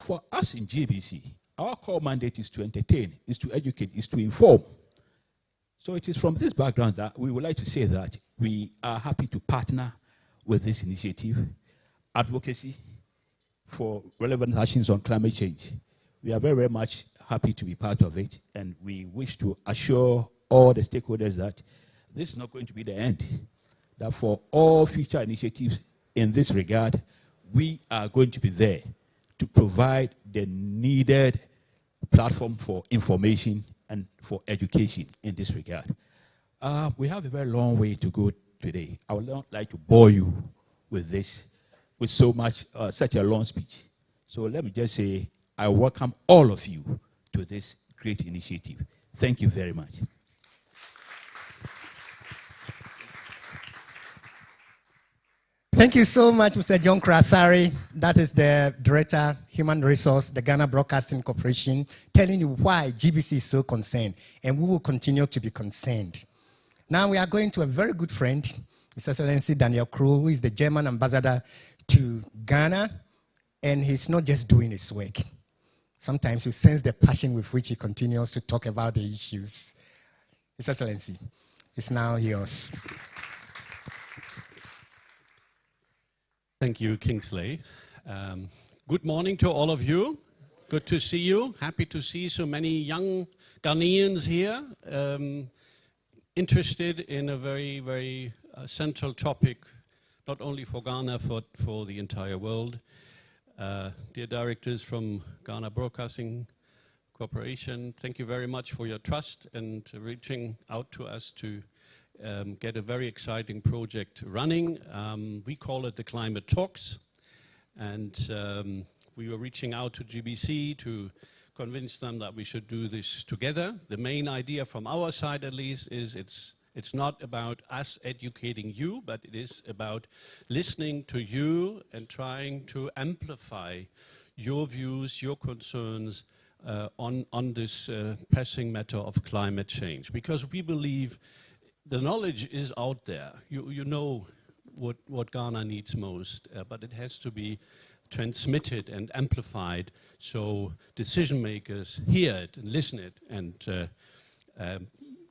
For us in GBC, our core mandate is to entertain, is to educate, is to inform. So it is from this background that we would like to say that we are happy to partner with this initiative, advocacy for relevant actions on climate change. We are very, very much happy to be part of it, and we wish to assure all the stakeholders that this is not going to be the end, that for all future initiatives in this regard, we are going to be there to provide the needed platform for information and for education in this regard. We have a very long way to go today. I would not like to bore you with this, with so much, such a long speech. So let me just say, I welcome all of you to this great initiative. Thank you very much. Thank you so much, Mr. John Krasari. That is the Director, Human Resource, the Ghana Broadcasting Corporation, telling you why GBC is so concerned, and we will continue to be concerned. Now we are going to a very good friend, His Excellency Daniel Krul, who is the German Ambassador to Ghana, and he's not just doing his work. Sometimes you sense the passion with which he continues to talk about the issues. His Excellency, it's now yours. Thank you, Kingsley. Good morning to all of you. Good to see you. Happy to see so many young Ghanaians here, interested in a very, very central topic, not only for Ghana, but for the entire world. Dear directors from Ghana Broadcasting Corporation, thank you very much for your trust and reaching out to us to get a very exciting project running. We call it the Climate Talks, and we were reaching out to GBC to convince them that we should do this together. The main idea from our side, at least, is it's not about us educating you, but it is about listening to you and trying to amplify your views, your concerns on this pressing matter of climate change, because we believe the knowledge is out there. You know what Ghana needs most, but it has to be transmitted and amplified so decision makers hear it and listen it and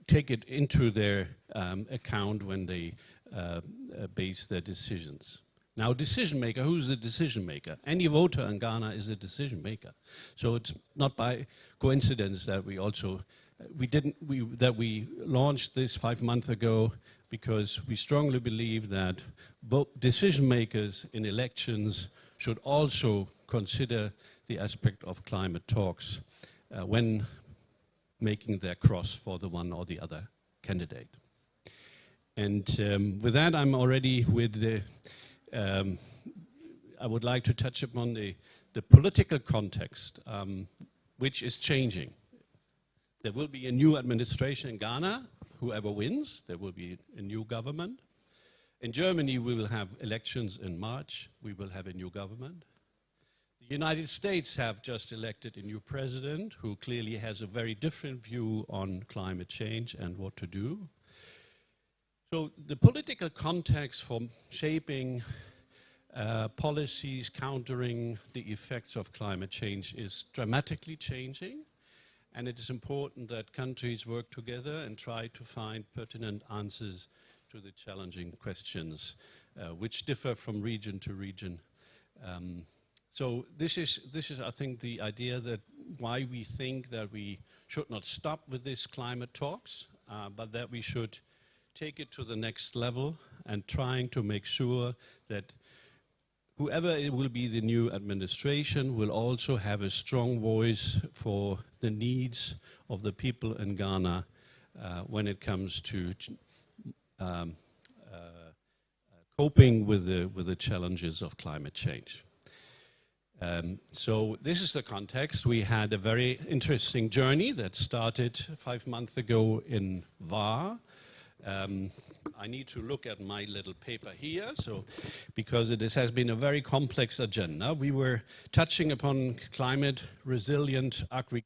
take it into their account when they base their decisions. Now, decision maker, who's the decision maker? Any voter in Ghana is a decision maker. So it's not by coincidence that we also we launched this 5 months ago, because we strongly believe that decision makers in elections should also consider the aspect of climate talks when making their cross for the one or the other candidate. And with that, I'm already with the, I would like to touch upon the political context, which is changing. There will be a new administration in Ghana. Whoever wins, there will be a new government. In Germany, we will have elections in March. We will have a new government. The United States have just elected a new president who clearly has a very different view on climate change and what to do. So the political context for shaping policies countering the effects of climate change is dramatically changing. And it is important that countries work together and try to find pertinent answers to the challenging questions, which differ from region to region. So this is, I think, the idea that why we think that we should not stop with this climate talks, but that we should take it to the next level and trying to make sure that whoever it will be the new administration will also have a strong voice for the needs of the people in Ghana when it comes to coping with the challenges of climate change. So this is the context. We had a very interesting journey that started 5 months ago in VAR. I need to look at my little paper here, so because this has been a very complex agenda. We were touching upon climate resilient agriculture.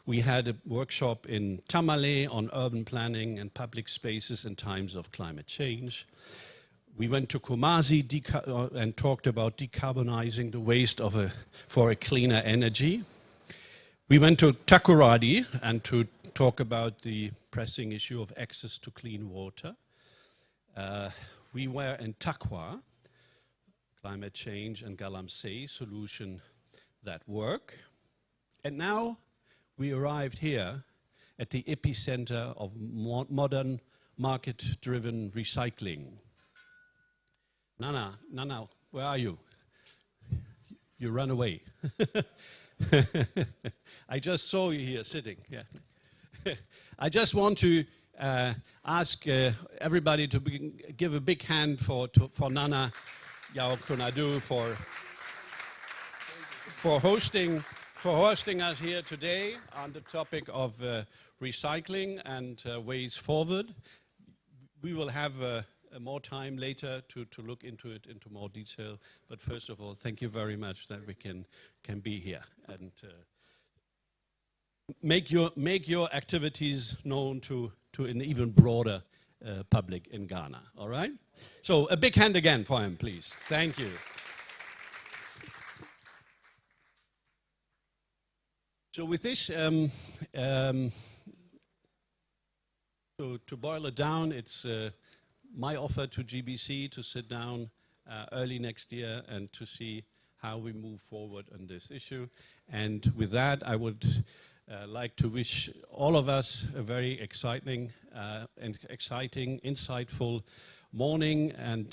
We had a workshop in Tamale on urban planning and public spaces in times of climate change. We went to Kumasi and talked about decarbonizing the waste for a cleaner energy. We went to Takoradi and to talk about the pressing issue of access to clean water. We were in Takwa, climate change and Galamsey, solution that work. And now we arrived here at the epicenter of modern market-driven recycling. Nana, where are you? You ran away. I just saw you here sitting. Yeah. I just want to ask everybody to give a big hand for Nana Yao Kunadu for hosting us here today on the topic of recycling and ways forward. We will have more time later to look into it into more detail. But first of all, thank you very much that we can be here and make your activities known to an even broader public in Ghana. All right? So a big hand again for him, please. Thank you. So with this, to boil it down, it's my offer to GBC to sit down early next year and to see how we move forward on this issue. And with that, I would like to wish all of us a very exciting, insightful morning and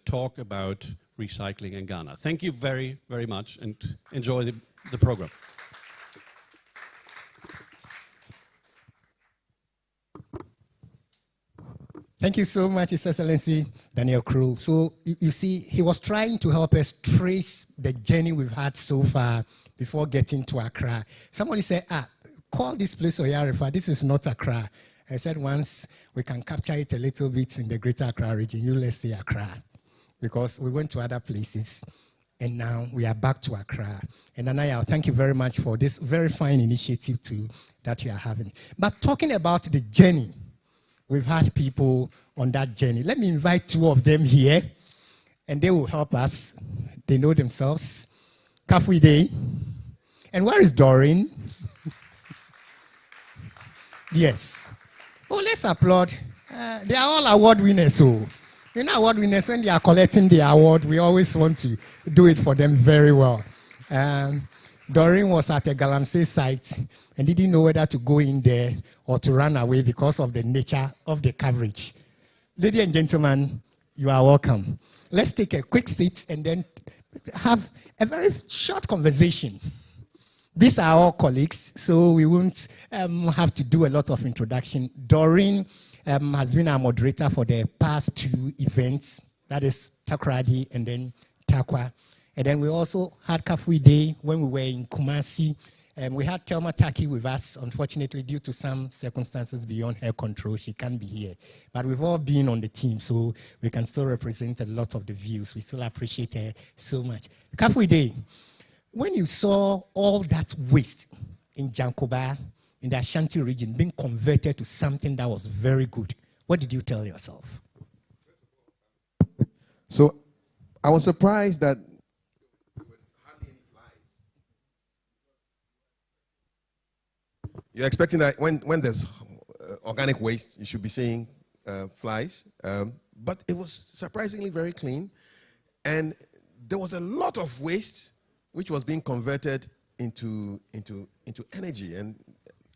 talk about recycling in Ghana. Thank you very, very much and enjoy the program. Thank you so much, His Excellency Daniel Krul. So you see, he was trying to help us trace the journey we've had so far before getting to Accra. Somebody said, call this place Oyarifa. This is not Accra. I said once we can capture it a little bit in the greater Accra region, let's say Accra. Because we went to other places and now we are back to Accra. And Anaya, thank you very much for this very fine initiative too that you are having. But talking about the journey, we've had people on that journey. Let me invite two of them here, and they will help us. They know themselves. Kafui Day. And where is Doreen? Yes. Oh, let's applaud. They are all award winners. So, you know, award winners, when they are collecting the award, we always want to do it for them very well. Doreen was at a Galamsey site and didn't know whether to go in there or to run away because of the nature of the coverage. Ladies and gentlemen, you are welcome. Let's take a quick seat and then have a very short conversation. These are all colleagues, so we won't have to do a lot of introduction. Doreen has been our moderator for the past two events, that is Takoradi and then Takwa. And then we also had Kafui Day when we were in Kumasi. We had Telma Taki with us. Unfortunately, due to some circumstances beyond her control, she can't be here. But we've all been on the team, so we can still represent a lot of the views. We still appreciate her so much. Kafui Day, when you saw all that waste in Jankoba, in the Ashanti region, being converted to something that was very good, what did you tell yourself? So I was surprised that you're expecting that when there's organic waste, you should be seeing flies. But it was surprisingly very clean. And there was a lot of waste which was being converted into energy. And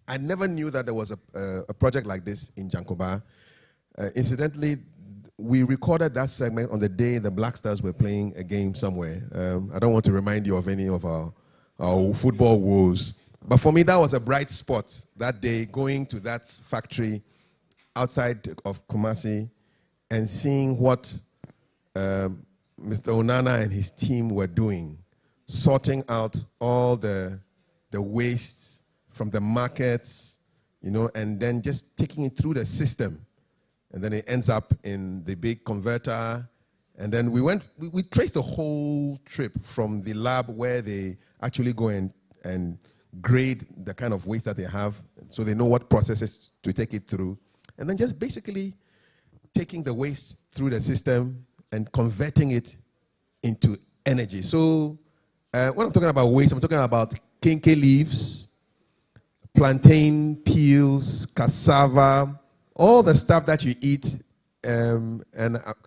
I never knew that there was a project like this in Jankoba. Incidentally, we recorded that segment on the day the Black Stars were playing a game somewhere. I don't want to remind you of any of our football woes. But for me, that was a bright spot that day, going to that factory outside of Kumasi and seeing what Mr. Onana and his team were doing, sorting out all the wastes from the markets, you know, and then just taking it through the system. And then it ends up in the big converter. And then we traced the whole trip from the lab where they actually go and grade the kind of waste that they have so they know what processes to take it through. And then just basically taking the waste through the system and converting it into energy. So when I'm talking about waste, I'm talking about kenke leaves, plantain peels, cassava, all the stuff that you eat. And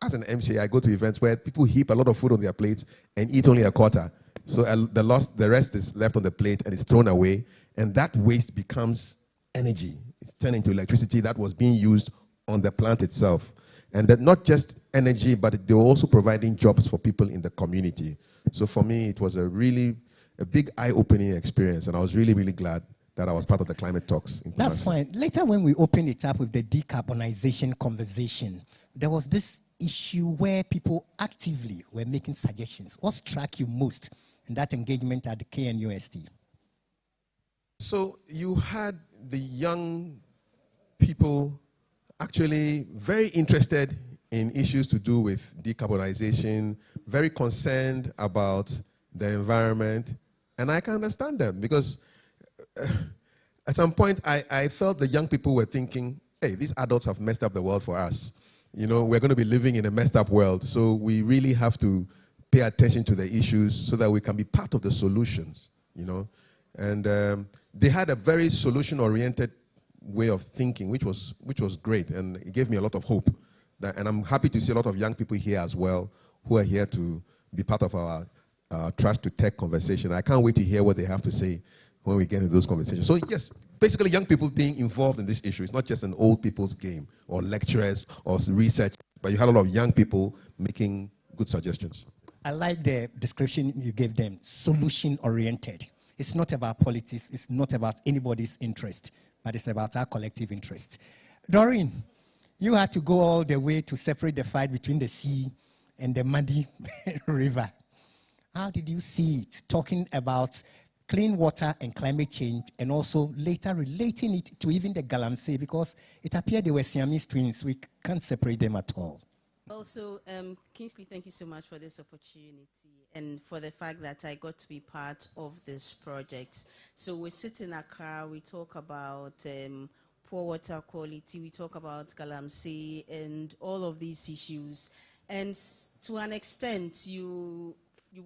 as an MC, I go to events where people heap a lot of food on their plates and eat only a quarter. So the rest is left on the plate and it's thrown away. And that waste becomes energy. It's turned into electricity that was being used on the plant itself. And that not just energy, but they were also providing jobs for people in the community. So for me, it was a big eye-opening experience. And I was really, really glad that I was part of the climate talks. That's fine. Later when we opened it up with the decarbonization conversation, there was this issue where people actively were making suggestions. What struck you most in that engagement at the KNUST? So you had the young people actually very interested in issues to do with decarbonization, very concerned about the environment, and I can understand them because at some point I felt the young people were thinking, hey, these adults have messed up the world for us. You know, we're going to be living in a messed up world, so we really have to pay attention to the issues so that we can be part of the solutions, you know. And they had a very solution-oriented way of thinking, which was great, and it gave me a lot of hope. And I'm happy to see a lot of young people here as well who are here to be part of our trash to tech conversation. I can't wait to hear what they have to say when we get into those conversations. So yes, basically young people being involved in this issue. It's not just an old people's game or lecturers or research, but you had a lot of young people making good suggestions. I like the description you gave them, solution-oriented. It's not about politics, it's not about anybody's interest, but it's about our collective interest. Doreen, you had to go all the way to separate the fight between the sea and the muddy river. How did you see it, talking about clean water and climate change, and also later relating it to even the Galamsey, because it appeared they were Siamese twins. We can't separate them at all. Also, Kingsley, thank you so much for this opportunity and for the fact that I got to be part of this project. So we sit in Accra, we talk about poor water quality, we talk about Galamsey and all of these issues. And to an extent, you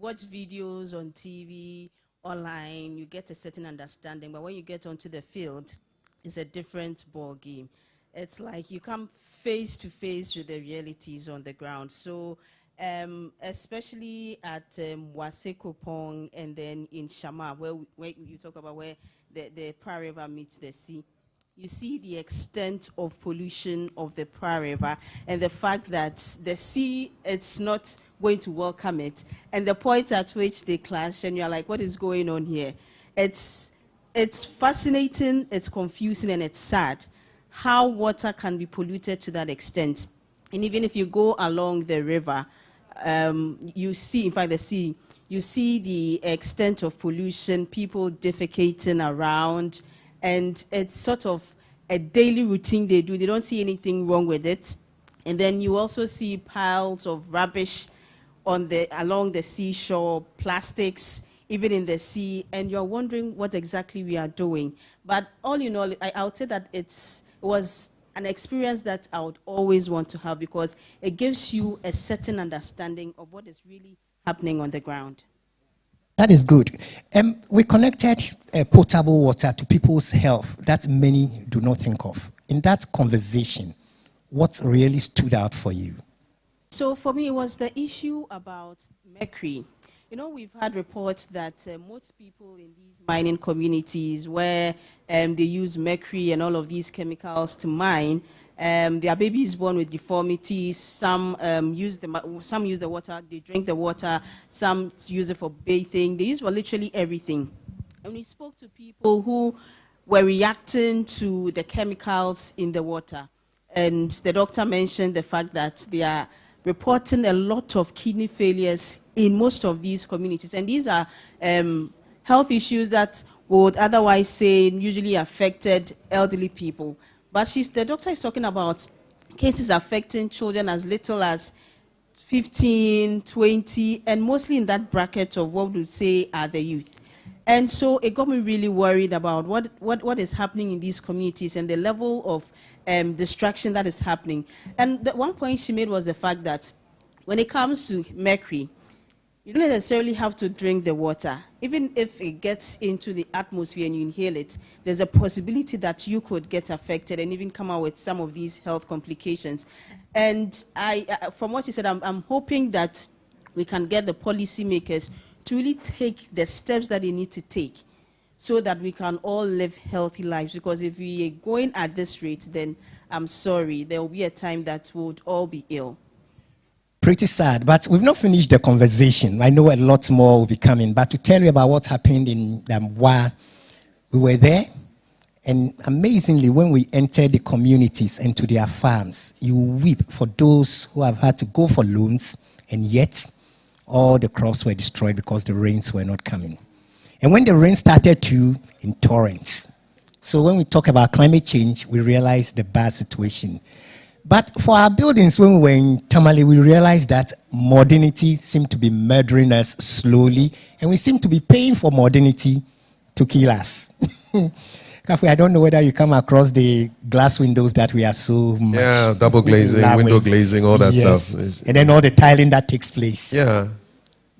watch videos on TV, online, you get a certain understanding, but when you get onto the field, it's a different ball game. It's like you come face to face with the realities on the ground. So especially at Wasekopong and then in Shama, where you talk about where the Pra River meets the sea, you see the extent of pollution of the Pra River and the fact that the sea, it's not going to welcome it. And the point at which they clash, and you're like, what is going on here? It's fascinating, it's confusing, and it's sad how water can be polluted to that extent. And even if you go along the river, you see, in fact, the sea, you see the extent of pollution, people defecating around, and it's sort of a daily routine they do. They don't see anything wrong with it. And then you also see piles of rubbish along the seashore, plastics, even in the sea, and you're wondering what exactly we are doing. But all in all, I would say that it was an experience that I would always want to have because it gives you a certain understanding of what is really happening on the ground. That is good. We connected potable water to people's health that many do not think of. In that conversation, what really stood out for you? So for me, it was the issue about mercury. You know, we've had reports that most people in these mining communities where they use mercury and all of these chemicals to mine, their babies born with deformities. Some use the water, they drink the water. Some use it for bathing. They use it for literally everything. And we spoke to people who were reacting to the chemicals in the water. And the doctor mentioned the fact that they are reporting a lot of kidney failures in most of these communities. And these are health issues that would otherwise say usually affected elderly people. But the doctor is talking about cases affecting children as little as 15, 20, and mostly in that bracket of what we would say are the youth. And so it got me really worried about what is happening in these communities and the level of destruction that is happening. And the one point she made was the fact that when it comes to mercury, you don't necessarily have to drink the water. Even if it gets into the atmosphere and you inhale it, there's a possibility that you could get affected and even come out with some of these health complications. And from what you said, I'm hoping that we can get the policymakers to really take the steps that they need to take so that we can all live healthy lives. Because if we are going at this rate, then I'm sorry, there will be a time that we would all be ill. Pretty sad, but we've not finished the conversation. I know a lot more will be coming, but to tell you about what happened in Wa, we were there, and amazingly, when we entered the communities and to their farms, you weep for those who have had to go for loans, and yet all the crops were destroyed because the rains were not coming. And when the rain started to, in torrents. So when we talk about climate change, we realize the bad situation. But for our buildings, when we were in Tamale, we realized that modernity seemed to be murdering us slowly, and we seem to be paying for modernity to kill us. Kafi, I don't know whether you come across the glass windows that we are so much. Yeah, double glazing, window glazing, all that stuff. And then all the tiling that takes place. Yeah.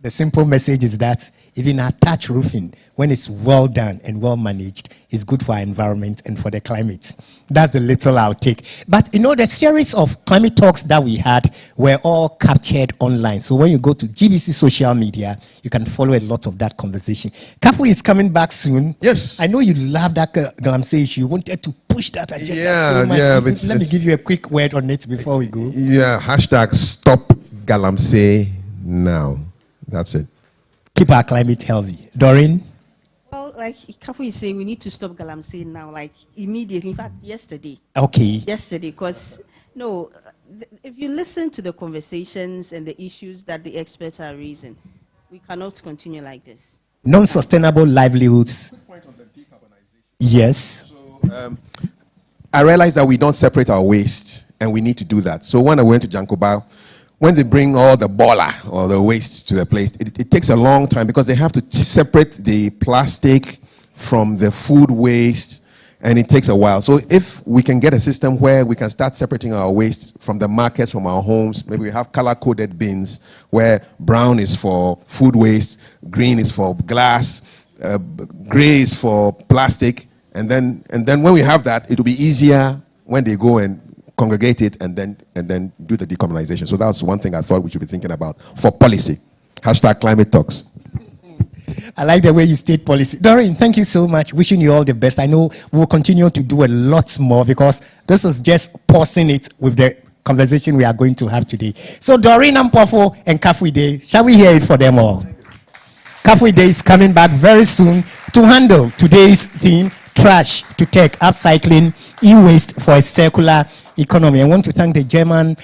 The simple message is that even our thatch roofing, when it's well done and well managed, is good for our environment and for the climate. That's the little I'll take. But the series of climate talks that we had were all captured online. So when you go to GBC social media, you can follow a lot of that conversation. Kafu is coming back soon. Yes. I know you love that Galamsey issue. You wanted to push that agenda so much. Yeah, Let me give you a quick word on it before we go. Yeah, hashtag stop Galamsey now. That's it. Keep our climate healthy. Doreen? Well, like Kafu is saying, we need to stop Galamsey now, like immediately. In fact, yesterday. Okay. Yesterday, because, if you listen to the conversations and the issues that the experts are raising, we cannot continue like this. Non-sustainable livelihoods. Good point on the decarbonization. Yes. So, I realized that we don't separate our waste, and we need to do that. So when I went to Jankoba, when they bring all the bola or the waste to the place, it takes a long time because they have to separate the plastic from the food waste, and it takes a while. So if we can get a system where we can start separating our waste from the markets, from our homes, maybe we have color-coded bins where brown is for food waste, green is for glass, gray is for plastic, and then when we have that, it will be easier when they go and congregate it and then do the decarbonization. So that's one thing I thought we should be thinking about for policy. Hashtag climate talks. I like the way you state policy. Doreen, thank you so much. Wishing you all the best. I know we'll continue to do a lot more because this is just pausing it with the conversation we are going to have today. So Doreen Ampofo and Kafu Day, shall we hear it for them all? Kafu Day is coming back very soon to handle today's theme, trash to tech, upcycling, e-waste for a circular economy. I want to thank the German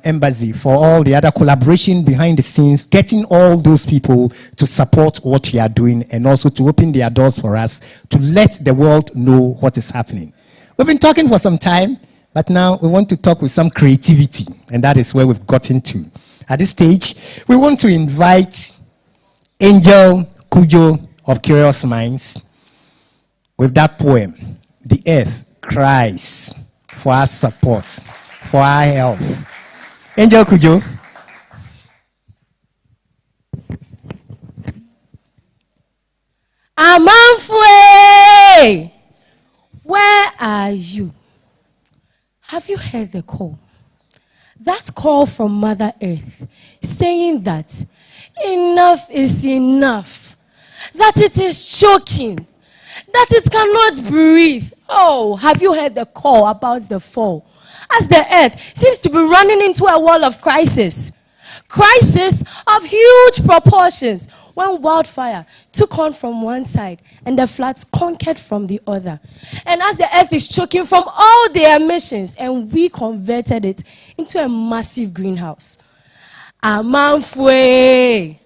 Embassy for all the other collaboration behind the scenes, getting all those people to support what we are doing and also to open their doors for us to let the world know what is happening. We've been talking for some time, but now we want to talk with some creativity, and that is where we've gotten to. At this stage, we want to invite Angel Kujo of Curious Minds with that poem, The Earth Cries for our support, for our help. Angel Kujo. Amanfwe, where are you? Have you heard the call? That call from Mother Earth saying that enough is enough, that it is choking, that it cannot breathe. Oh, have you heard the call about the fall? As the earth seems to be running into a wall of crisis of huge proportions, when wildfire took on from one side and the floods conquered from the other. And as the earth is choking from all the emissions, and we converted it into a massive greenhouse. Amanfwe,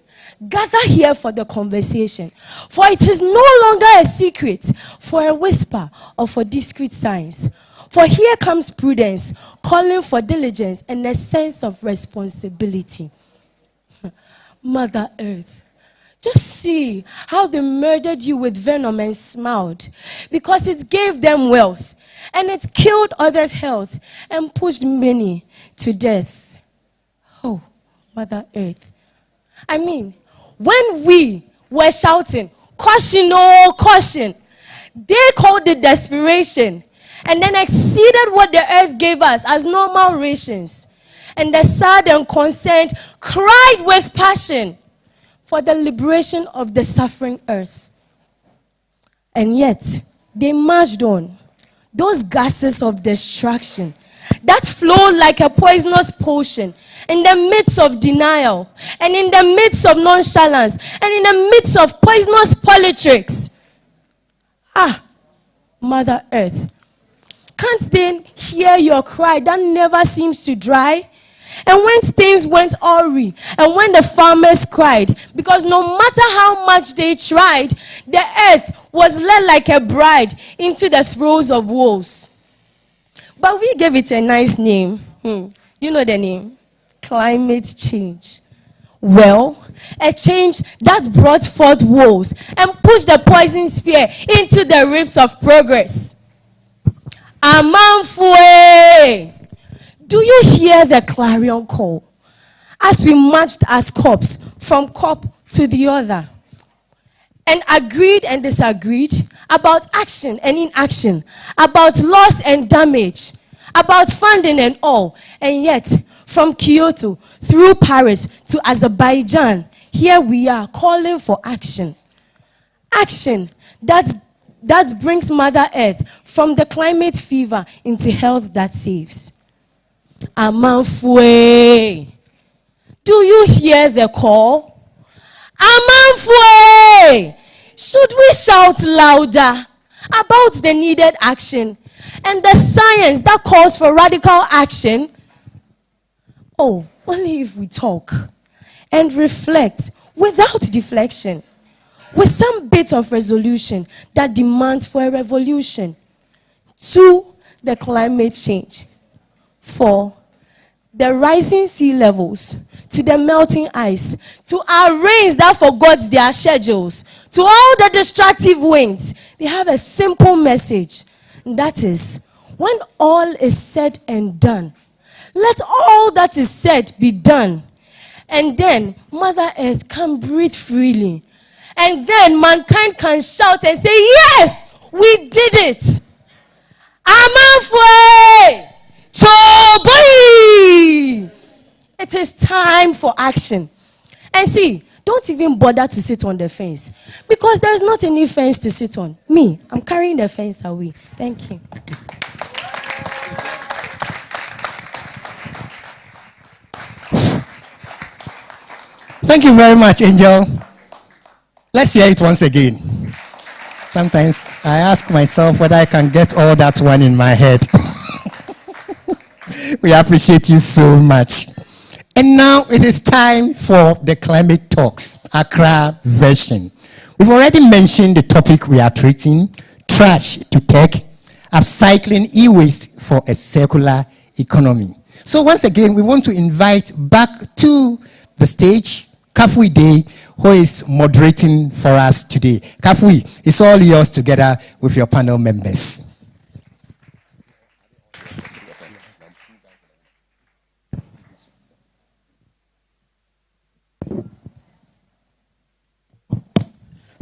gather here for the conversation, for it is no longer a secret, for a whisper or for discreet signs. For here comes prudence, calling for diligence and a sense of responsibility. Mother Earth, Just see how they murdered you with venom and smiled, because it gave them wealth, and it killed others' health and pushed many to death. Oh, Mother Earth. I mean, when we were shouting, caution, oh, caution, they called it desperation, and then exceeded what the earth gave us as normal rations. And the sad and concerned cried with passion for the liberation of the suffering earth. And yet, they marched on. Those gases of destruction that flowed like a poisonous potion in the midst of denial, and in the midst of nonchalance, and in the midst of poisonous politics. Ah, Mother Earth, can't they hear your cry that never seems to dry? And when things went awry, and when the farmers cried, because no matter how much they tried, the earth was led like a bride into the throes of woes. But we gave it a nice name. You know the name? Climate change. Well, a change that brought forth woes and pushed the poison spear into the ribs of progress. Amanfue! Do you hear the clarion call as we marched as cops from cop to the other, and agreed and disagreed about action and inaction, about loss and damage, about funding and all, and yet from Kyoto through Paris to Azerbaijan, here we are calling for action. Action that brings Mother Earth from the climate fever into health that saves. Amanfue. Do you hear the call? Amanfue. Should we shout louder about the needed action and the science that calls for radical action? Oh, only if we talk and reflect without deflection, with some bit of resolution that demands for a revolution to the climate change. For the rising sea levels, to the melting ice, to our rains that forgot their schedules, to all the destructive winds, they have a simple message. And that is, when all is said and done, let all that is said be done. And then Mother Earth can breathe freely. And then mankind can shout and say, yes, we did it. Amanfue! Choboy! It is time for action. And see, don't even bother to sit on the fence, because there's not any fence to sit on. Me, I'm carrying the fence away. Thank you. Thank you very much, Angel. Let's hear it once again. Sometimes I ask myself whether I can get all that one in my head. We appreciate you so much. And now it is time for the Climate Talks, Accra version. We've already mentioned the topic we are treating, trash to tech, upcycling e-waste for a circular economy. So once again, we want to invite back to the stage Kafui Day, who is moderating for us today. Kafui, it's all yours together with your panel members.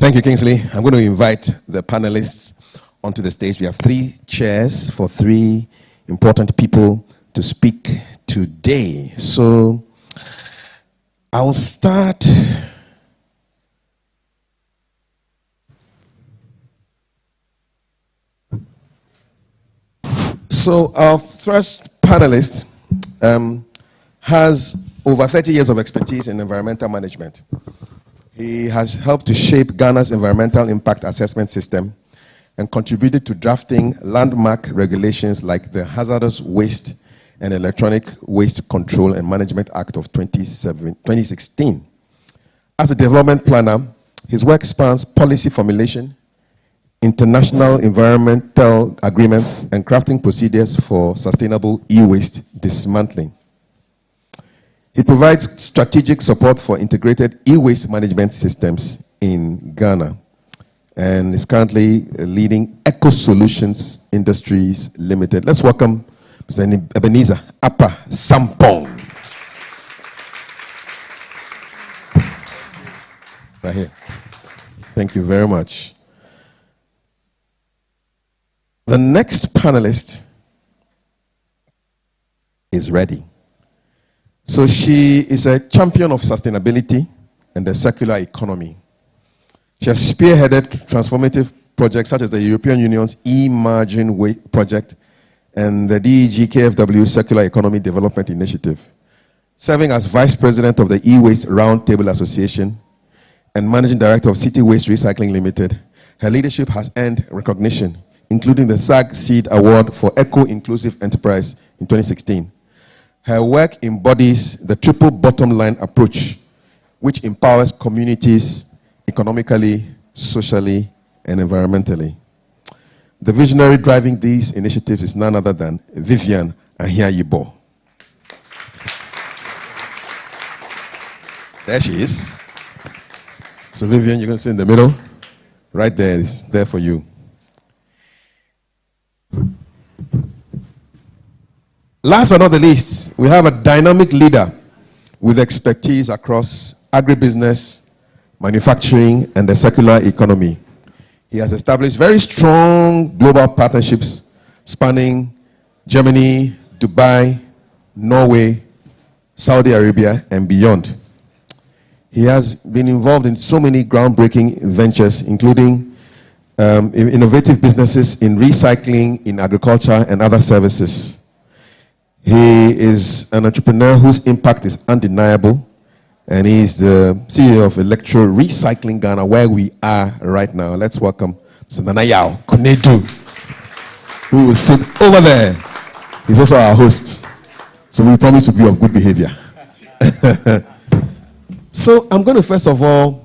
Thank you, Kingsley. I'm going to invite the panelists onto the stage. We have 3 chairs for 3 important people to speak today. So I'll start. So our first panelist has over 30 years of expertise in environmental management. He has helped to shape Ghana's environmental impact assessment system and contributed to drafting landmark regulations like the Hazardous Waste and Electronic Waste Control and Management Act of 2016. As a development planner, his work spans policy formulation, international environmental agreements, and crafting procedures for sustainable e-waste dismantling. He provides strategic support for integrated e-waste management systems in Ghana and is currently leading Eco Solutions Industries Limited. Let's welcome Mr. Ebenezer Apa Sampong. Right here. Thank you very much. The next panelist is ready. So she is a champion of sustainability and the circular economy. She has spearheaded transformative projects such as the European Union's e-margin weight project and the DEG KFW Circular Economy Development Initiative. Serving as Vice President of the E-Waste Roundtable Association and Managing Director of City Waste Recycling Limited, her leadership has earned recognition, including the SAG Seed Award for Eco-Inclusive Enterprise in 2016. Her work embodies the triple bottom line approach, which empowers communities economically, socially, and environmentally. The visionary driving these initiatives is none other than Vivian Ahiayibo. There she is. So Vivian, you're going to sit in the middle. Right there, it's there for you. Last but not the least, we have a dynamic leader with expertise across agribusiness, manufacturing, and the circular economy. He has established very strong global partnerships spanning Germany, Dubai, Norway, Saudi Arabia, and beyond. He has been involved in so many groundbreaking ventures, including innovative businesses in recycling, in agriculture, and other services. He is an entrepreneur whose impact is undeniable, and he's the CEO of Electro Recycling Ghana, where we are right now. Let's welcome Mr. Nanayao Kunedu, who will sit over there. He's also our host, so we promise to be of good behavior. So I'm going to first of all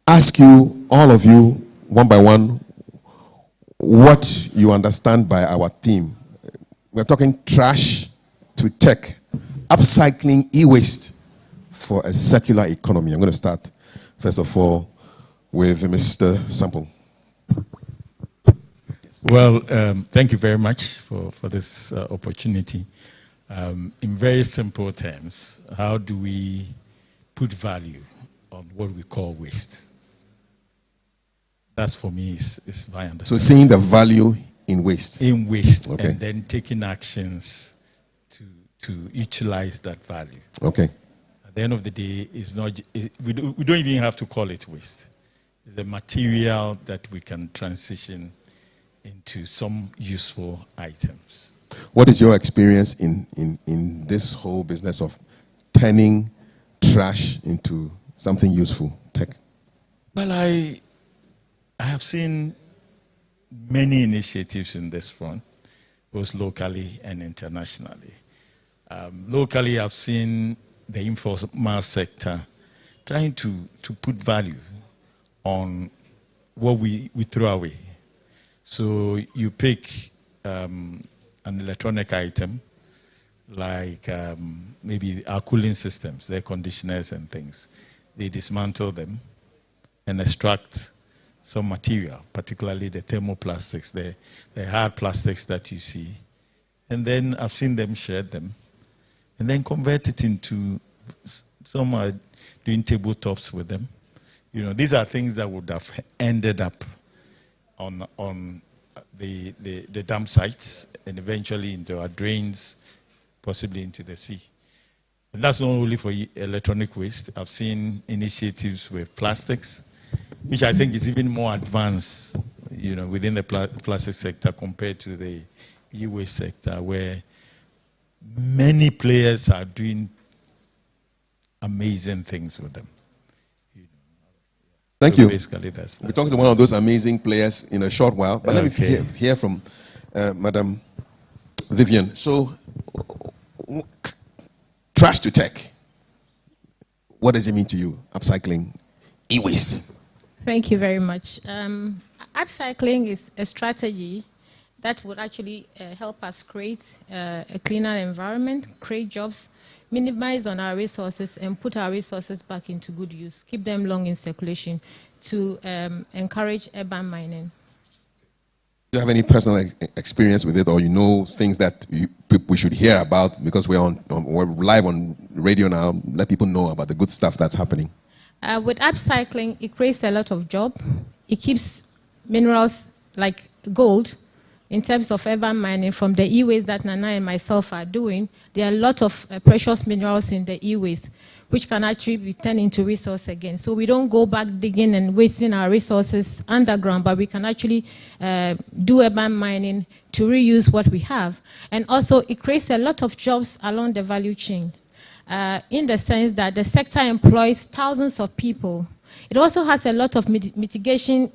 ask you, all of you, one by one, what you understand by our theme. We're talking trash to tech, upcycling e-waste for a circular economy. I'm going to start, first of all, with Mr. Sample. Well, thank you very much for this opportunity. In very simple terms, how do we put value on what we call waste? That's, for me, is my understanding. So seeing the value in waste. In waste, okay. And then taking actions to utilize that value. Okay. At the end of the day, we don't even have to call it waste. It's a material that we can transition into some useful items. What is your experience in this whole business of turning trash into something useful, tech? Well, I have seen many initiatives in this front, both locally and internationally. Locally, I've seen the informal sector trying to put value on what we throw away. So you pick an electronic item, like maybe our cooling systems, their conditioners and things. They dismantle them and extract some material, particularly the thermoplastics, the hard plastics that you see. And then I've seen them shred them and then convert it into, some are doing tabletops with them. You know, these are things that would have ended up on the dump sites and eventually into our drains, possibly into the sea. And that's not only for electronic waste. I've seen initiatives with plastics, which I think is even more advanced, you know, within the plastic sector compared to the e-waste sector, where many players are doing amazing things with them. Thank so you. Basically, that's we're talking to one of those amazing players in a short while, but let me hear from Madam Vivian. So, trash to tech. What does it mean to you, upcycling e-waste? Thank you very much. Upcycling is a strategy that would actually help us create a cleaner environment, create jobs, minimize on our resources and put our resources back into good use, keep them long in circulation to encourage urban mining. Do you have any personal experience with it, or you know things that we should hear about, because we're live on radio now? Let people know about the good stuff that's happening. With upcycling, it creates a lot of jobs. It keeps minerals like gold in terms of urban mining from the e-waste that Nana and myself are doing. There are a lot of precious minerals in the e-waste, which can actually be turned into resource again. So we don't go back digging and wasting our resources underground, but we can actually do urban mining to reuse what we have. And also, it creates a lot of jobs along the value chains, in the sense that the sector employs thousands of people. It also has a lot of mitigation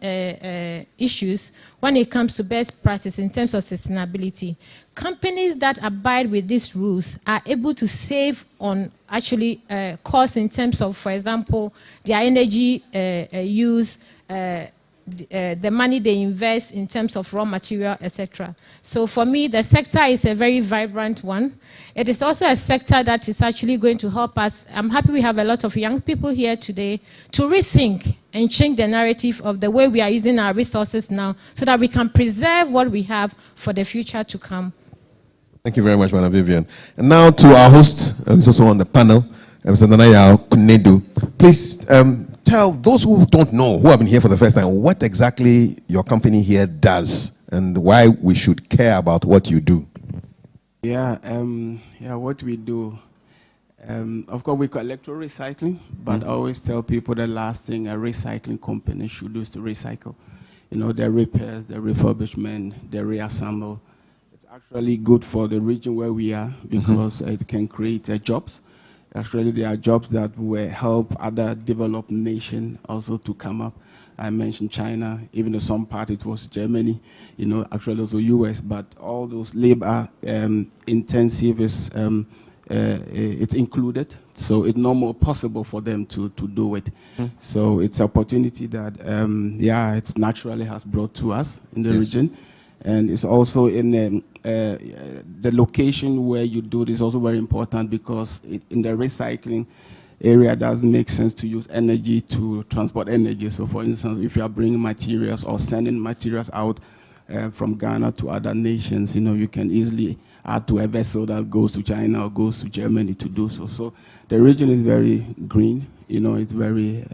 issues when it comes to best practice in terms of sustainability. Companies that abide with these rules are able to save on actually costs in terms of, for example, their energy use, the money they invest in terms of raw material, etc. So for me, the sector is a very vibrant one. It is also a sector that is actually going to help us. I'm happy we have a lot of young people here today to rethink and change the narrative of the way we are using our resources now so that we can preserve what we have for the future to come. Thank you very much, Madam Vivian. And now to our host, who's also on the panel, Mr. Nanaya Kunedu. Please tell those who don't know, who have been here for the first time, what exactly your company here does and why we should care about what you do. Yeah, what we do, of course, we call electro recycling, but I always tell people the last thing a recycling company should do is to recycle. You know, the repairs, the refurbishment, the reassemble. It's actually good for the region where we are because it can create jobs. Actually, there are jobs that will help other developed nations also to come up. I mentioned China, even though some part it was Germany, you know, actually also US, but all those labor intensive is it's included, so it's no more possible for them to do it. So it's an opportunity that, it's naturally has brought to us in the region. And it's also in the location where you do this is also very important because in the recycling area, it doesn't make sense to use energy to transport energy. So for instance, if you are bringing materials or sending materials out from Ghana to other nations, you know, you can easily add to a vessel that goes to China or goes to Germany to do so. So the region is very green, you know, it's very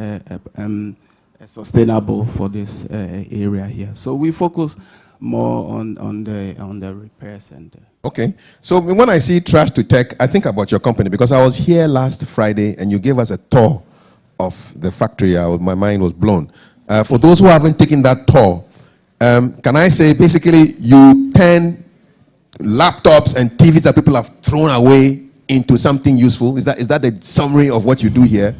sustainable for this area here. So we focus more on the repairs and Okay, so when I see Trash to Tech, I think about your company because I was here last Friday and you gave us a tour of the factory. My mind was blown. For those who haven't taken that tour, can I say basically you turn laptops and TVs that people have thrown away into something useful? Is that the summary of what you do here?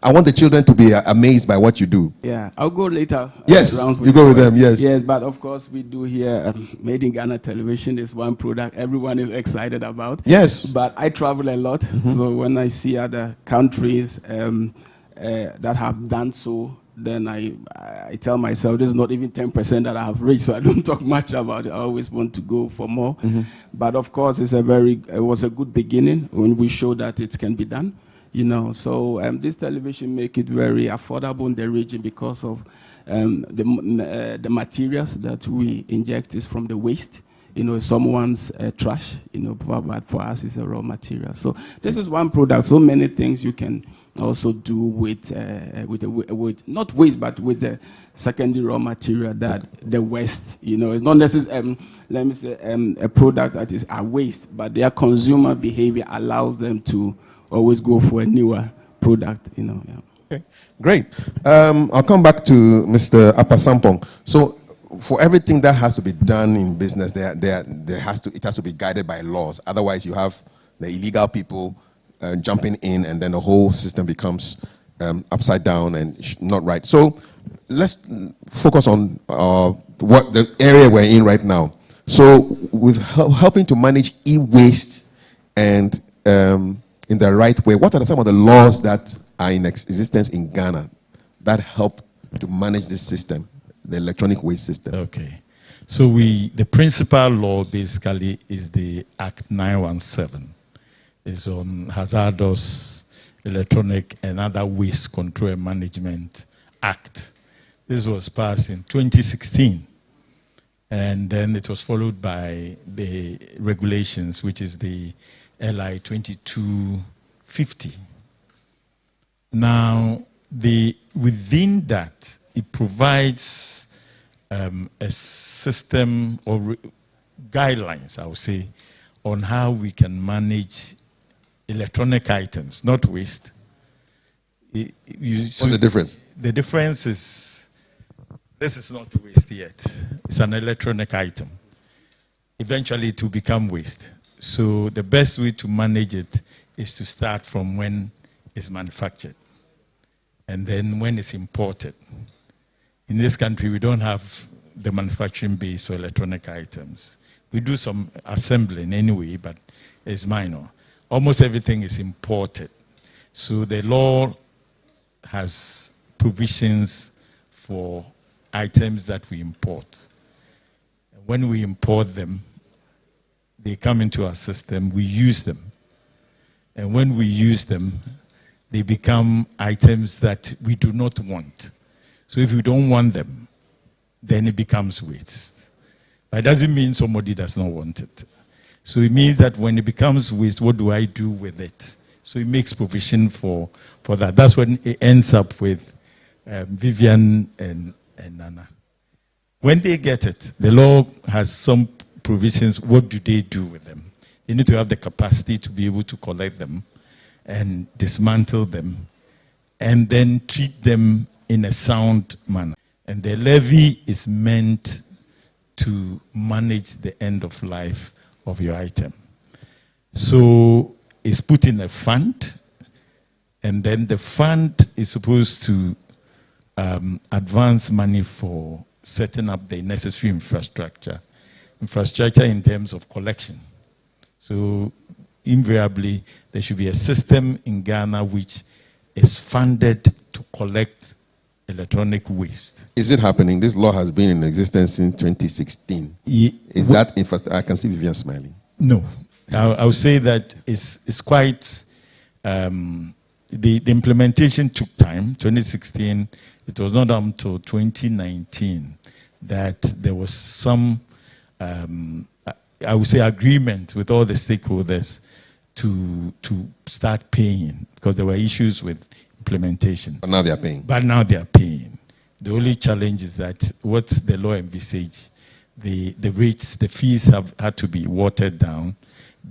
I want the children to be amazed by what you do. Yeah, I'll go later. Yes, you go with them, yes. Yes, but of course we do here Made in Ghana Television is one product everyone is excited about. Yes. But I travel a lot, so when I see other countries that have done so, then I tell myself this is not even 10% that I have reached, so I don't talk much about it. I always want to go for more. But of course, it was a good beginning when we showed that it can be done. You know, so this television make it very affordable in the region because of the materials that we inject is from the waste. You know, someone's trash. You know, but for us it's a raw material. So this is one product. So many things you can also do with not waste, but with the secondary raw material that the waste. You know, it's not necessarily let me say a product that is a waste, but their consumer behavior allows them to always go for a newer product, you know. Yeah. Okay, great. I'll come back to Mr. Apasampong. So, for everything that has to be done in business, it has to be guided by laws. Otherwise, you have the illegal people jumping in, and then the whole system becomes upside down and not right. So, let's focus on what the area we're in right now. So, with helping to manage e-waste and in the right way, what are some of the laws that are in existence in Ghana that help to manage this system, the electronic waste system? Okay. So the principal law basically is the Act 917, is on Hazardous Electronic and Other Waste Control and Management Act. This was passed in 2016. And then it was followed by the regulations, which is the LI 2250. Now, within that, it provides a system of guidelines, I would say, on how we can manage electronic items, not waste. What's the difference? The difference is, this is not waste yet. It's an electronic item. Eventually, it will become waste. So the best way to manage it is to start from when it's manufactured and then when it's imported. In this country, we don't have the manufacturing base for electronic items. We do some assembling anyway, but it's minor. Almost everything is imported. So the law has provisions for items that we import. When we import them, they come into our system, we use them. And when we use them, they become items that we do not want. So if we don't want them, then it becomes waste. But it doesn't mean somebody does not want it. So it means that when it becomes waste, what do I do with it? So it makes provision for that. That's when it ends up with Vivian and Nana. When they get it, the law has some provisions. What do they do with them? They need to have the capacity to be able to collect them and dismantle them and then treat them in a sound manner. And the levy is meant to manage the end of life of your item. So it's put in a fund, and then the fund is supposed to advance money for setting up the necessary infrastructure in terms of collection. So invariably, there should be a system in Ghana which is funded to collect electronic waste. Is it happening? This law has been in existence since 2016. Is that infrastructure? I can see Vivian smiling. No. I would say that it's quite, the implementation took time, 2016. It was not until 2019 that there was some, I would say, agreement with all the stakeholders to start paying, because there were issues with implementation. But now they are paying. But now they are paying. The only challenge is that what the law envisaged, the rates, the fees have had to be watered down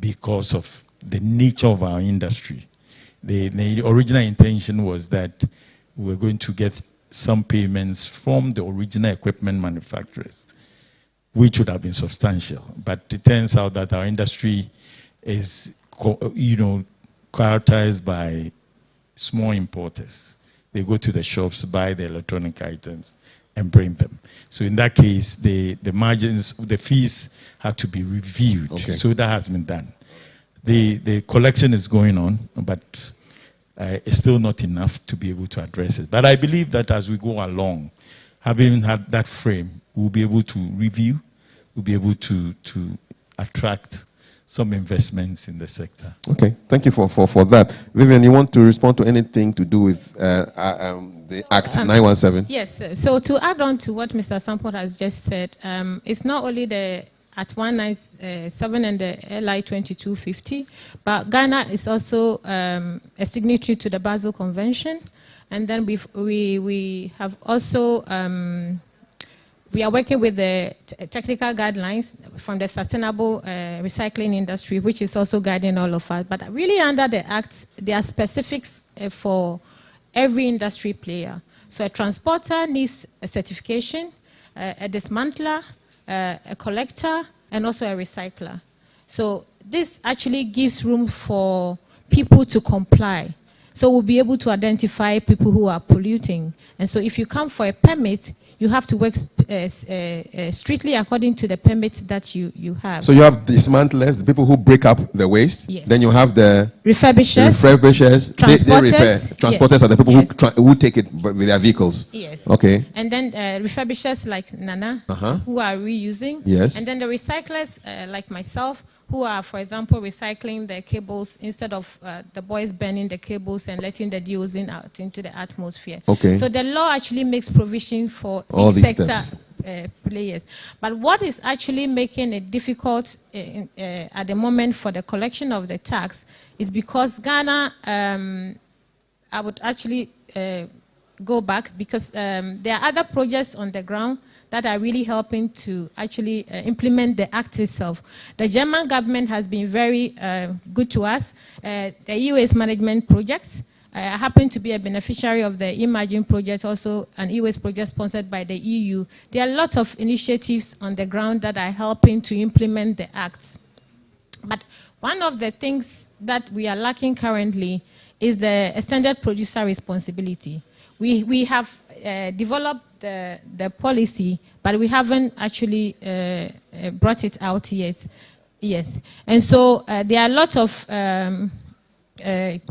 because of the nature of our industry. The original intention was that we were going to get some payments from the original equipment manufacturers, which would have been substantial. But it turns out that our industry is, characterized by small importers. They go to the shops, buy the electronic items, and bring them. So in that case, the margins, the fees had to be reviewed. Okay. So that has been done. The collection is going on, but it's still not enough to be able to address it. But I believe that as we go along, having had that frame, we'll be able to review, we'll be able to attract some investments in the sector. Okay, thank you for that. Vivian, you want to respond to anything to do with the Act 917? Yes, so to add on to what Mr. Sampo has just said, it's not only the Act 197 and the LI 2250, but Ghana is also a signatory to the Basel Convention, and then we have also we are working with the technical guidelines from the sustainable recycling industry, which is also guiding all of us. But really under the Act, there are specifics for every industry player. So a transporter needs a certification, a dismantler, a collector, and also a recycler. So this actually gives room for people to comply. So we'll be able to identify people who are polluting. And so if you come for a permit, you have to work strictly according to the permit that you have. So you have dismantlers, the people who break up the waste. Yes. Then you have the refurbishers. They repair. Transporters yes. are the people yes. who take it with their vehicles. Yes. Okay. And then refurbishers like Nana, who are reusing. Yes. And then the recyclers like myself, who are, for example, recycling the cables instead of the boys burning the cables and letting the dioxin out into the atmosphere. Okay. So the law actually makes provision for all each these sector steps. players. But what is actually making it difficult at the moment for the collection of the tax is because Ghana, I would actually go back because there are other projects on the ground that are really helping to actually implement the act itself. The German government has been very good to us. The e-waste management projects. I happen to be a beneficiary of the Imagine project, also an e-waste project sponsored by the EU. There are lots of initiatives on the ground that are helping to implement the act. But one of the things that we are lacking currently is the extended producer responsibility. We have developed the policy, but we haven't actually brought it out yet. Yes. And so there are a lot of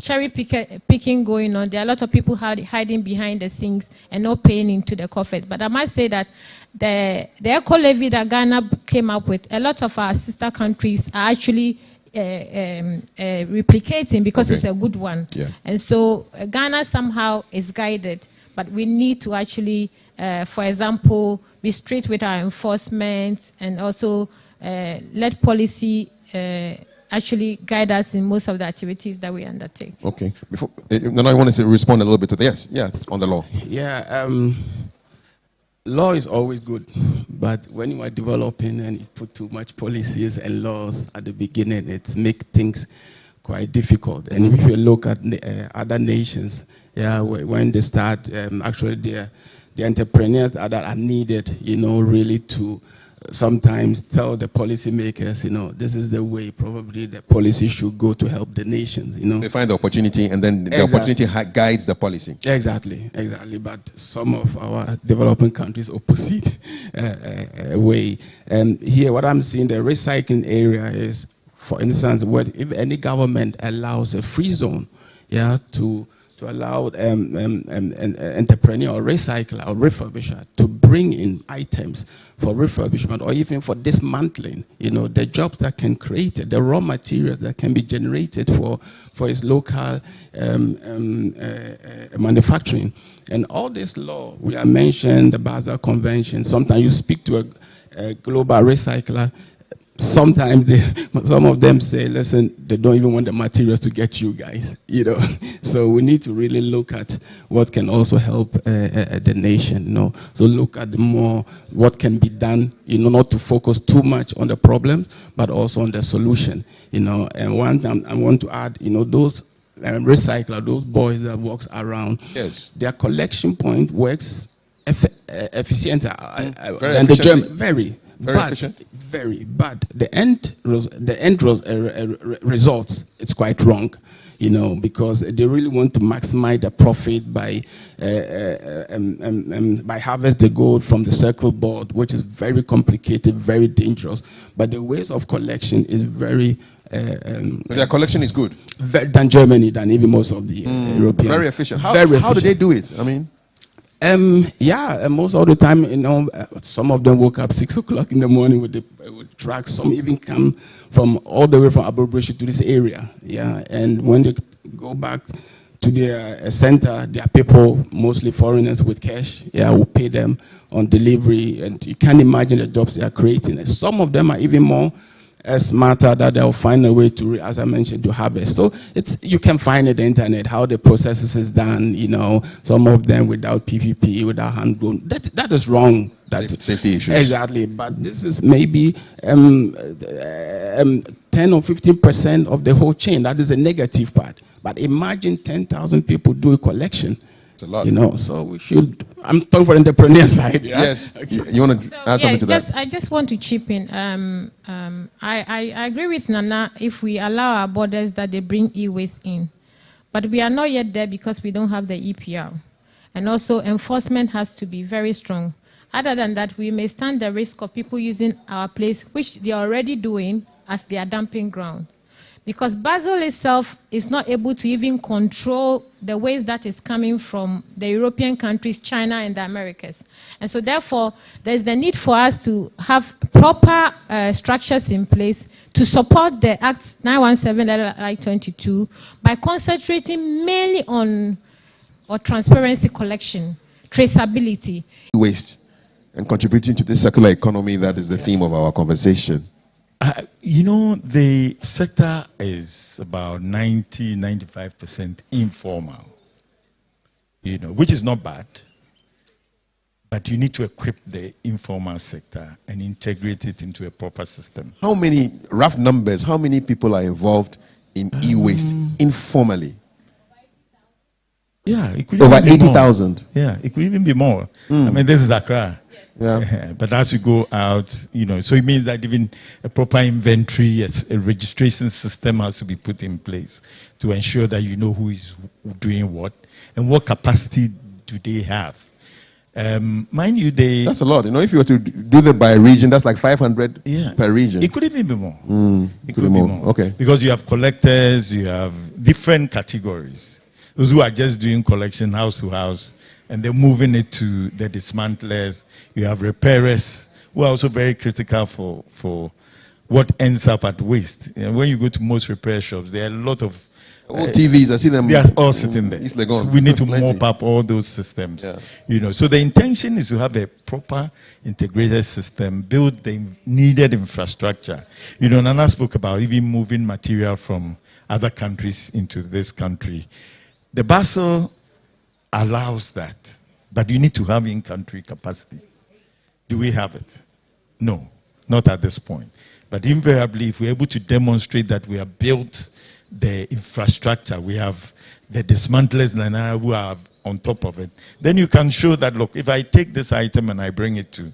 cherry picking going on. There are a lot of people hiding behind the scenes and not paying into the coffers. But I must say that the eco levy that Ghana came up with, a lot of our sister countries are actually replicating because it's a good one. Yeah. And so Ghana somehow is guided, but we need to actually, for example, be straight with our enforcement and also let policy actually guide us in most of the activities that we undertake. Okay. Before, then I wanted to respond a little bit to this. Yeah, on the law. Yeah, law is always good, but when you are developing and you put too much policies and laws at the beginning, it makes things quite difficult. And if you look at other nations, yeah, when they start, actually the entrepreneurs that are needed, you know, really to sometimes tell the policymakers, you know, this is the way probably the policy should go to help the nations, you know. They find the opportunity and then the opportunity guides the policy. Exactly. But some of our developing countries opposite way. And here what I'm seeing, the recycling area is, for instance, if any government allows a free zone, yeah, to allow entrepreneur or recycler or refurbisher to bring in items for refurbishment or even for dismantling, you know, the jobs that can create it, the raw materials that can be generated for its local manufacturing. And all this law, we have mentioned the Basel Convention. Sometimes you speak to a global recycler, sometimes some of them say, listen, they don't even want the materials to get you guys, you know. So we need to really look at what can also help the nation, you know. So look at what can be done, you know, not to focus too much on the problems, but also on the solution, you know. And one thing I want to add, you know, those recyclers, those boys that walks around, yes, their collection point works efficient than the German, very efficient. Very, but the end results, it's quite wrong, you know, because they really want to maximize the profit by harvest the gold from the circle board, which is very complicated, very dangerous. But the ways of collection is very their collection is good than Germany, than even most of the European. Very efficient. How do they do it? I mean. Most of the time, you know, some of them woke up 6 o'clock in the morning with trucks. Some even come from all the way from Abobreshi to this area. Yeah, and when they go back to their center, there are people, mostly foreigners with cash. Yeah, who pay them on delivery, and you can't imagine the jobs they are creating. And some of them are even more smarter, that they'll find a way to, as I mentioned, to harvest. So you can find it on the internet how the process is done. You know, some of them without PPP, without hand grown. That is wrong. Safety issues. Exactly. But this is maybe 10 or 15% of the whole chain. That is a negative part. But imagine 10,000 people do a collection. It's a lot. You know, so we should. I'm talking for the entrepreneur side. Yeah? Yes. Okay. You want to add something to that? I just want to chip in. I agree with Nana if we allow our borders that they bring e-waste in. But we are not yet there because we don't have the EPR. And also enforcement has to be very strong. Other than that, we may stand the risk of people using our place, which they are already doing, as their dumping ground. Because Basel itself is not able to even control the waste that is coming from the European countries, China, and the Americas. And so therefore, there's the need for us to have proper structures in place to support the Act 917-22 by concentrating mainly on transparency collection, traceability. Waste and contributing to the circular economy that is the theme of our conversation. You know, the sector is about 90-95% informal, you know, which is not bad. But you need to equip the informal sector and integrate it into a proper system. How many, rough numbers, how many people are involved in e-waste informally? Yeah, it could over even be 80,000. Yeah, it could even be more. I mean, this is Accra. Yeah. But as you go out, you know, so it means that even a proper inventory, a registration system has to be put in place to ensure that you know who is doing what and what capacity do they have. Mind you, that's a lot. You know, if you were to do that by region, that's like 500 per region. It could even be more. It could be more. Okay. Because you have collectors, you have different categories. Those who are just doing collection house to house, and they're moving it to the dismantlers. You have repairers who are also very critical for what ends up at waste. And when you go to most repair shops, there are a lot of TVs. I see them. They are all sitting there. So we need to mop up all those systems. Yeah. You know, so the intention is to have a proper integrated system, build the needed infrastructure. You know, Nana spoke about even moving material from other countries into this country. The Basel allows that, but you need to have in-country capacity. Do we have it? No, not at this point. But invariably, if we're able to demonstrate that we have built the infrastructure, we have the dismantlers who are on top of it, then you can show that, look, if I take this item and I bring it to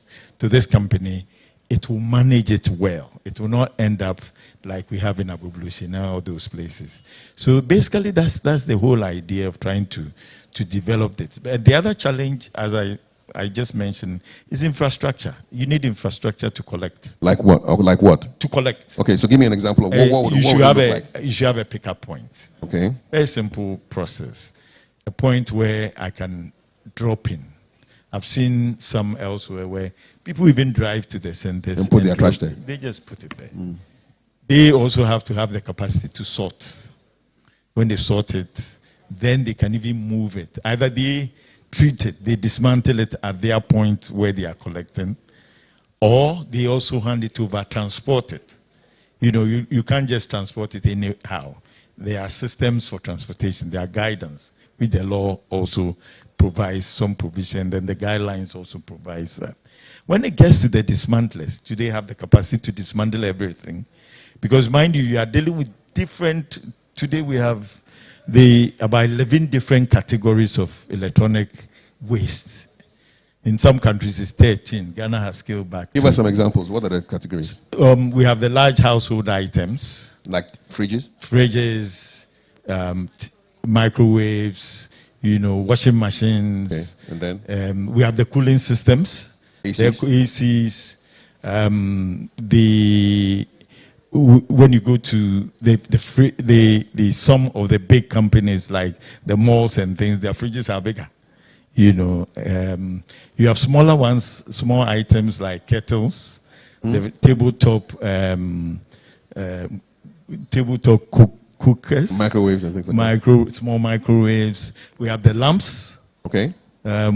this company, it will manage it well. It will not end up like we have in Abublushi and all those places. So basically, that's the whole idea of trying to develop it. But the other challenge, as I just mentioned, is infrastructure. You need infrastructure to collect. Like what? Like what? To collect. Okay, so give me an example of what would it look like? You should have a pickup point. Okay. Very simple process. A point where I can drop in. I've seen some elsewhere where people even drive to the centers and put their trash there. They just put it there. They also have to have the capacity to sort. When they sort it, then they can even move it. Either they treat it, they dismantle it at their point where they are collecting, or they also hand it over, transport it. You know, you can't just transport it anyhow. There are systems for transportation. There are guidance, which the law also provides some provision, then the guidelines also provides that. When it gets to the dismantlers, do they have the capacity to dismantle everything? Because mind you, you are dealing with different, today we have about 11 different categories of electronic waste. In some countries it's 13. Ghana has scaled back. Give us some examples. What are the categories? We have the large household items. Like fridges? Fridges, microwaves, you know, washing machines. Okay. And then? We have the cooling systems. ACs. When you go to some of the big companies like the malls and things, their fridges are bigger. You know, you have smaller ones, small items like kettles, the tabletop cookers, microwaves and things like that. Small microwaves. We have the lamps, okay,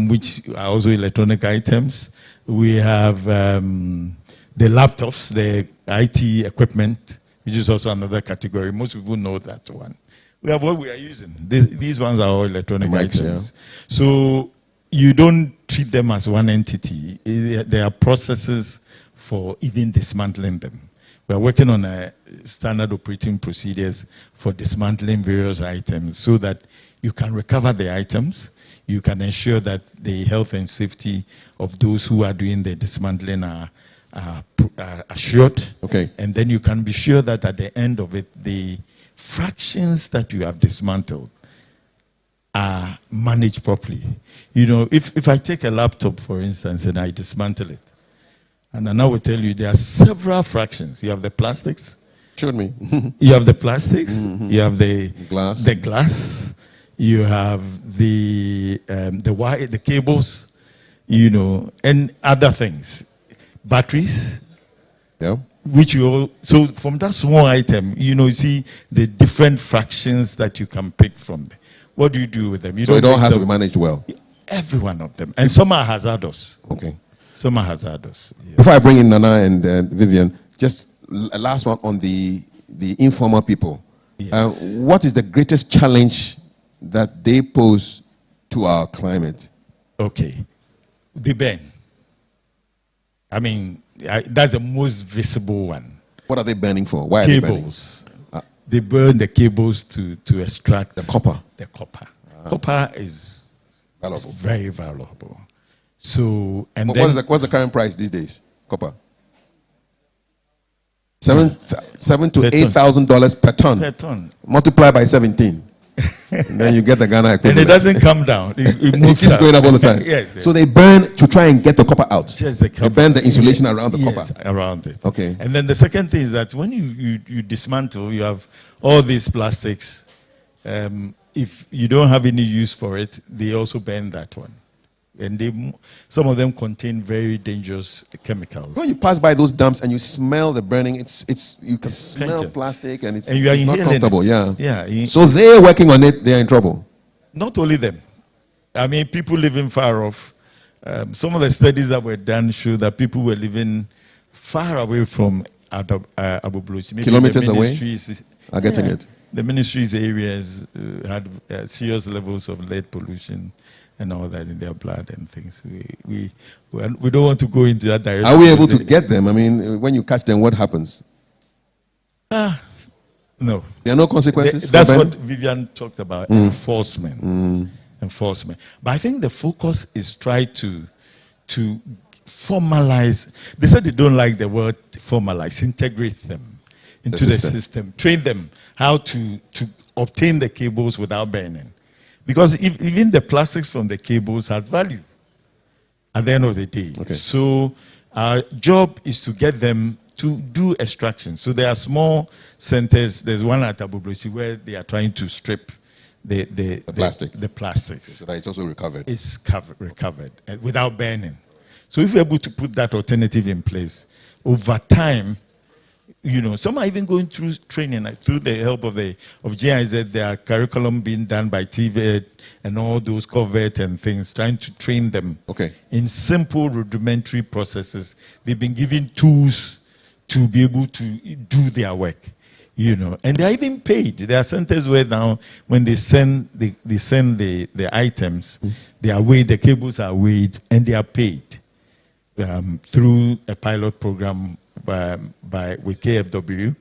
which are also electronic items. We have the laptops, the IT equipment, which is also another category. Most people know that one. We have what we are using. These ones are all electronic items. Yeah. So you don't treat them as one entity. There are processes for even dismantling them. We are working on a standard operating procedures for dismantling various items so that you can recover the items. You can ensure that the health and safety of those who are doing the dismantling are assured. Okay. And then you can be sure that at the end of it, the fractions that you have dismantled are managed properly. You know, if I take a laptop, for instance, and I dismantle it, and I now will tell you there are several fractions. You have the plastics, Showed me. You have the plastics, you have the Glass. you have the wire, the cables, you know, and other things, batteries. Yeah. Which so from that small item, you know, you see the different fractions that you can pick from them. What do you do with them? You So it all has to be managed well. Every one of them, and some are hazardous. Okay. Some are hazardous. Yes. Before I bring in Nana and Vivian, just a last one on the informal people. Yes. What is the greatest challenge that they pose to our climate? Okay, the burn. I mean, that's the most visible one. What are they burning for? Why are cables. they burning? They burn the cables to extract the copper. The copper. Copper is valuable. Very valuable. So, and but then what's the current price these days? Copper. $7,000 to $8,000 per ton. Per ton. Multiply by 17. And then you get the Ghana equivalent. And it doesn't come down. It moves it keeps going up all the time. Yes. So they burn to try and get the copper out. Just the copper. They burn the insulation around the copper. Around it. Okay. And then the second thing is that when you dismantle, you have all these plastics. If you don't have any use for it, they also burn that one. And some of them contain very dangerous chemicals. When you pass by those dumps and you smell the burning, you can smell pungent. Plastic and it's not comfortable. It. Yeah. So they're working on it. They're in trouble. Not only them. I mean, people living far off. Some of the studies that were done show that people were living far away from Abublusi. Kilometers away. Are getting it. The ministry's areas had serious levels of lead pollution and all that in their blood and things. We don't want to go into that direction. Are we able to get them? I mean, when you catch them, what happens? No. There are no consequences? That's what Vivian talked about, enforcement. Enforcement. But I think the focus is try to formalize. They said they don't like the word formalize, integrate them into the system. Train them how to obtain the cables without burning. Because even the plastics from the cables has value at the end of the day. Okay. So our job is to get them to do extraction. So there are small centers. There's one at Abublusi where they are trying to strip the plastics. So that it's also recovered. It's recovered without burning. So if you're able to put that alternative in place, over time, you know, some are even going through training through the help of GIZ. Their curriculum being done by TVED and all those covert and things, trying to train them in simple rudimentary processes. They've been given tools to be able to do their work, you know, and they're even paid. There are centers where now when they send the items, they are weighed, the cables are weighed, and they are paid through a pilot program with KFW.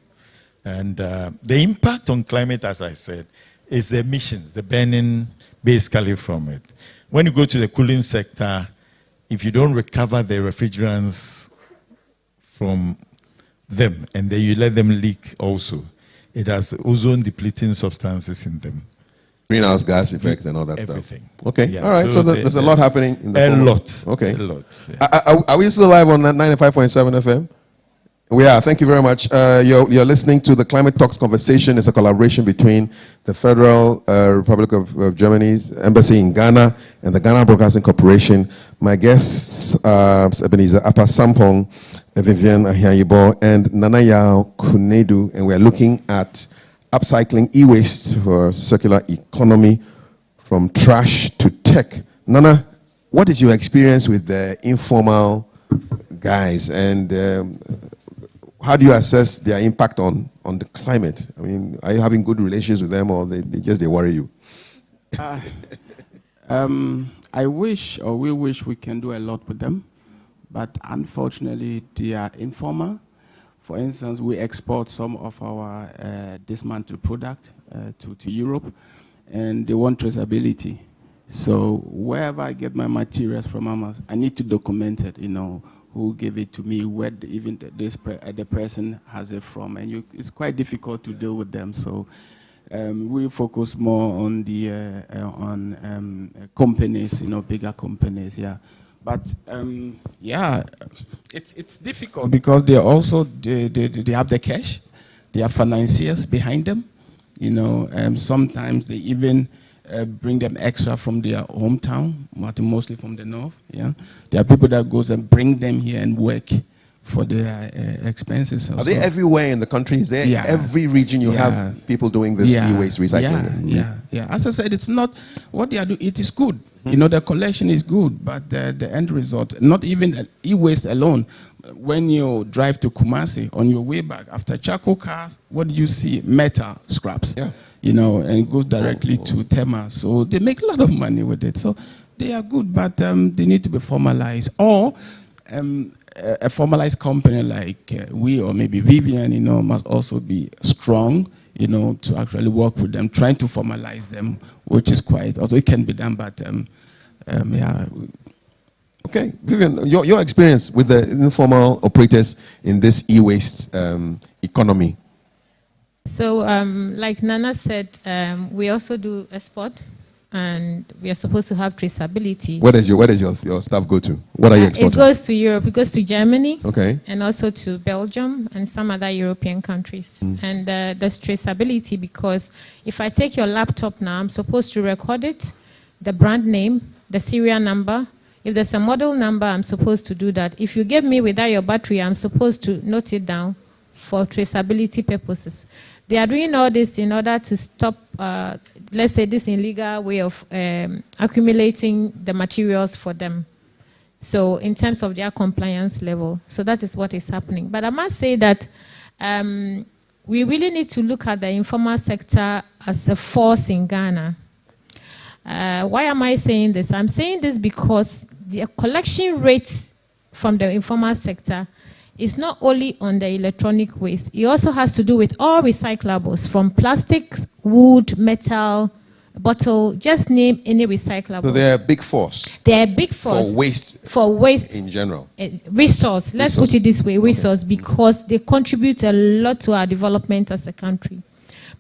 And the impact on climate, as I said, is the emissions, the burning basically from it. When you go to the cooling sector, if you don't recover the refrigerants from them and then you let them leak also, it has ozone depleting substances in them. Greenhouse gas effect and all that Everything. stuff. Okay, Yeah. all right. So there's a lot happening in the lot. Okay. A lot. Yeah. Are we still live on 95.7 FM? We are. Thank you very much. You're listening to the Climate Talks conversation. It's a collaboration between the Federal Republic of Germany's embassy in Ghana and the Ghana Broadcasting Corporation. My guests are Ebenezer Apa-Sampong, Vivian Ahiayibo, and Nanaya Kunedu, and we are looking at upcycling e-waste for circular economy from trash to tech. Nana, what is your experience with the informal guys, and how do you assess their impact on the climate? I mean, are you having good relations with them, or they worry you? I wish, or we wish, we can do a lot with them, but unfortunately, they are informal. For instance, we export some of our dismantled product to Europe, and they want traceability. So wherever I get my materials from, I need to document it, you know, who gave it to me, where the person has it from, and it's quite difficult to deal with them. So we focus more on the companies, you know, bigger companies, yeah. But yeah, it's difficult because they also they have the cash, There are financiers behind them. You know, sometimes they even bring them extra from their hometown, mostly from the north. Yeah, there are people that goes and bring them here and work for their expenses. Also. Are they everywhere in the country? Is there every region you have people doing this e-waste recycling? Yeah. As I said, it's not what they are doing. It is good. You know, the collection is good, but the end result, not even e-waste alone. When you drive to Kumasi, on your way back, after charcoal cars, what do you see? Metal scraps. Yeah. You know, and it goes directly to Tema. So they make a lot of money with it. So they are good, but they need to be formalized. Or a formalized company like we or maybe Vivian, you know, must also be strong, you know, to actually work with them, trying to formalize them, which is quite, although it can be done, but yeah. Okay, Vivian, your experience with the informal operators in this e-waste economy. So, like Nana said, we also do export, and we are supposed to have traceability. Where does your staff go to? What are you exporting? It goes to Europe. It goes to Germany. Okay. And also to Belgium and some other European countries. And there's traceability because if I take your laptop now, I'm supposed to record it, the brand name, the serial number. If there's a model number, I'm supposed to do that. If you give me without your battery, I'm supposed to note it down for traceability purposes. They are doing all this in order to stop, let's say, this illegal way of accumulating the materials for them. So in terms of their compliance level. So that is what is happening. But I must say that we really need to look at the informal sector as a force in Ghana. Why am I saying this? I'm saying this because the collection rates from the informal sector is not only on the electronic waste. It also has to do with all recyclables, from plastics, wood, metal, bottle, just name any recyclable. So they're a big force. They're a big force. For waste. For waste. In general. Resource. Let's put it this way, resource, because they contribute a lot to our development as a country.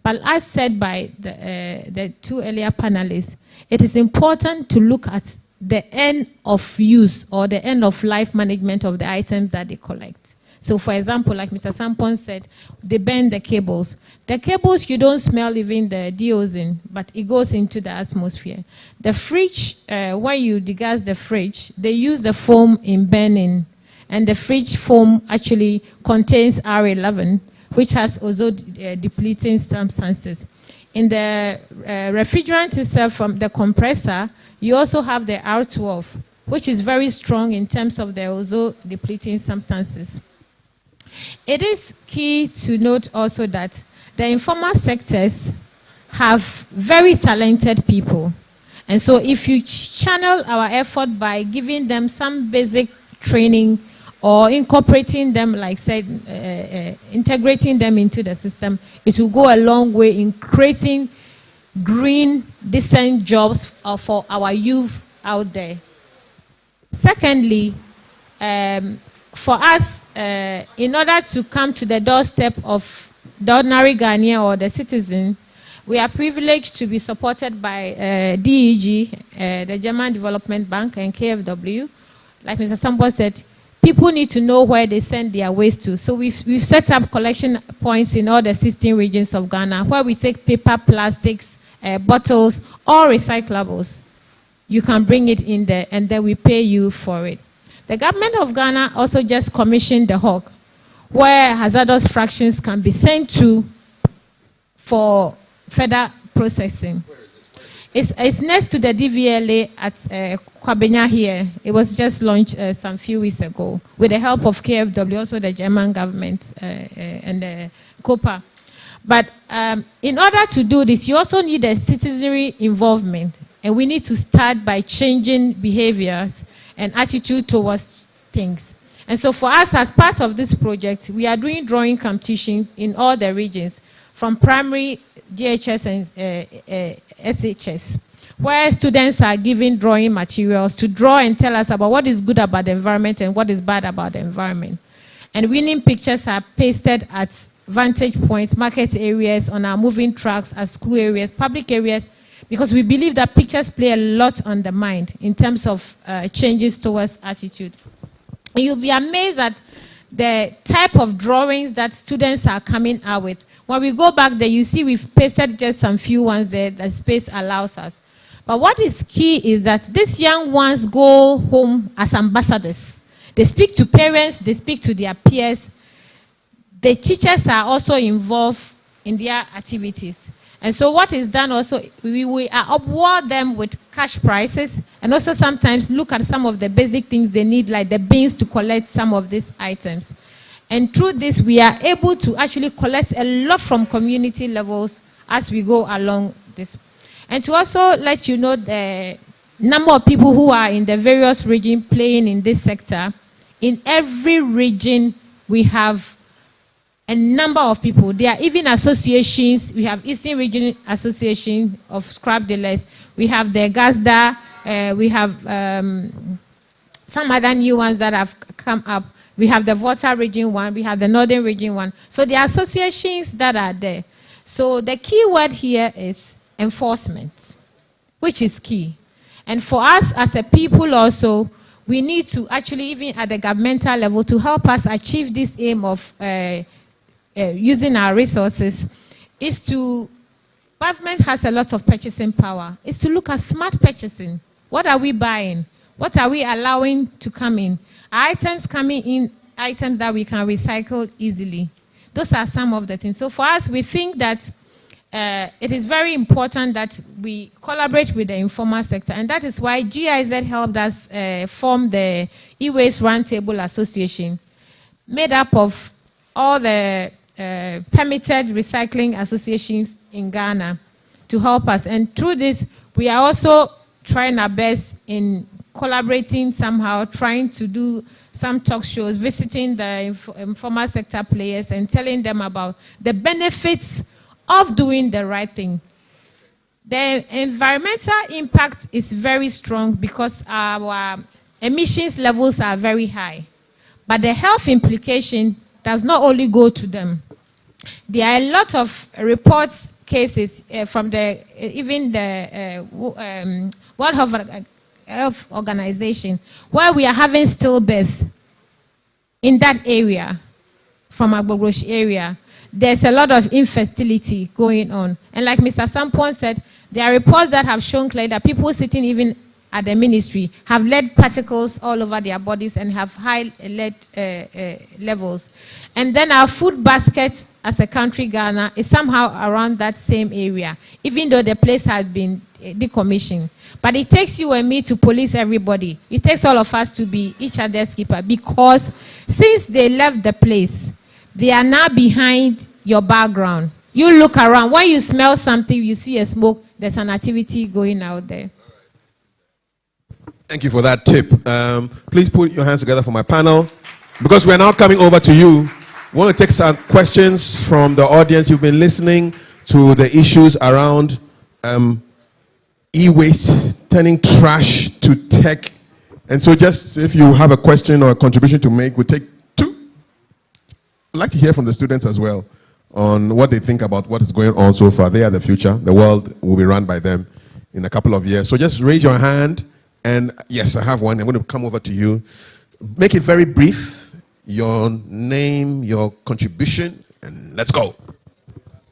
But as said by the two earlier panelists, it is important to look at the end of use or the end of life management of the items that they collect. So for example, like Mr. Sampon said, they burn the cables. The cables, you don't smell even the deoxin, but it goes into the atmosphere. The fridge, when you degas the fridge, they use the foam in burning. And the fridge foam actually contains R11, which has also depleting substances. In the refrigerant itself from the compressor, you also have the R12, which is very strong in terms of the ozone depleting substances. It is key to note also that the informal sectors have very talented people. And so if you channel our effort by giving them some basic training or incorporating them, like said, integrating them into the system, it will go a long way in creating green, decent jobs for our youth out there. Secondly, for us, in order to come to the doorstep of the ordinary Ghanaian or the citizen, we are privileged to be supported by DEG, the German Development Bank, and KFW. Like Mr. Sambo said, people need to know where they send their waste to. So we've set up collection points in all the 16 regions of Ghana where we take paper, plastics, bottles, all recyclables. You can bring it in there and then we pay you for it. The government of Ghana also just commissioned the Hawk, where hazardous fractions can be sent to for further processing. It's next to the DVLA at Kwabenya here. It was just launched some few weeks ago with the help of KFW, also the German government and the COPA. But in order to do this, you also need a citizenry involvement. And we need to start by changing behaviors and attitude towards things. And so for us, as part of this project, we are doing drawing competitions in all the regions, from primary, GHS, and SHS, where students are given drawing materials to draw and tell us about what is good about the environment and what is bad about the environment. And winning pictures are pasted at vantage points, market areas, on our moving trucks, at school areas, public areas, because we believe that pictures play a lot on the mind in terms of changes towards attitude. And you'll be amazed at the type of drawings that students are coming out with. When we go back there, you see we've pasted just some few ones there that space allows us. But what is key is that these young ones go home as ambassadors. They speak to parents, they speak to their peers. The teachers are also involved in their activities. And so what is done also, we award them with cash prizes and also sometimes look at some of the basic things they need, like the bins to collect some of these items. And through this, we are able to actually collect a lot from community levels as we go along this. And to also let you know the number of people who are in the various regions playing in this sector. In every region, we have a number of people. There are even associations. We have Eastern Region Association of Scrap Dealers. We have the GASDA. We have some other new ones that have come up. We have the Volta Region one. We have the Northern Region one. So there are associations that are there. So the key word here is enforcement, which is key. And for us as a people also, we need to actually, even at the governmental level, to help us achieve this aim of using our resources, is to, government has a lot of purchasing power, is to look at smart purchasing. What are we buying? What are we allowing to come in? Are items coming in, items that we can recycle easily? Those are some of the things. So for us, we think that it is very important that we collaborate with the informal sector, and that is why GIZ helped us form the E-Waste Roundtable Association, made up of all the permitted recycling associations in Ghana to help us. And through this, we are also trying our best in collaborating somehow, trying to do some talk shows, visiting the informal sector players and telling them about the benefits of doing the right thing. The environmental impact is very strong because our emissions levels are very high. But the health implication does not only go to them. There are a lot of reports, cases from even the World Health Organization, where we are having stillbirth in that area, from Agbogrosh area. There's a lot of infertility going on. And like Mr. Sampon said, there are reports that have shown clearly that people sitting even at the ministry have lead particles all over their bodies and have high lead levels. And then our food basket as a country, Ghana, is somehow around that same area, even though the place has been decommissioned. But it takes you and me to police everybody. It takes all of us to be each other's keeper, because since they left the place, they are now behind your background. You look around. When you smell something, you see a smoke, there's an activity going out there. Thank you for that tip. Please put your hands together for my panel. Because we're now coming over to you, we want to take some questions from the audience. You've been listening to the issues around e-waste, turning trash to tech. And so just if you have a question or a contribution to make, we'll take two. I'd like to hear from the students as well on what they think about what is going on so far. They are the future. The world will be run by them in a couple of years. So just raise your hand. And yes, I have one. I'm going to come over to you. Make it very brief. Your name, your contribution, and let's go.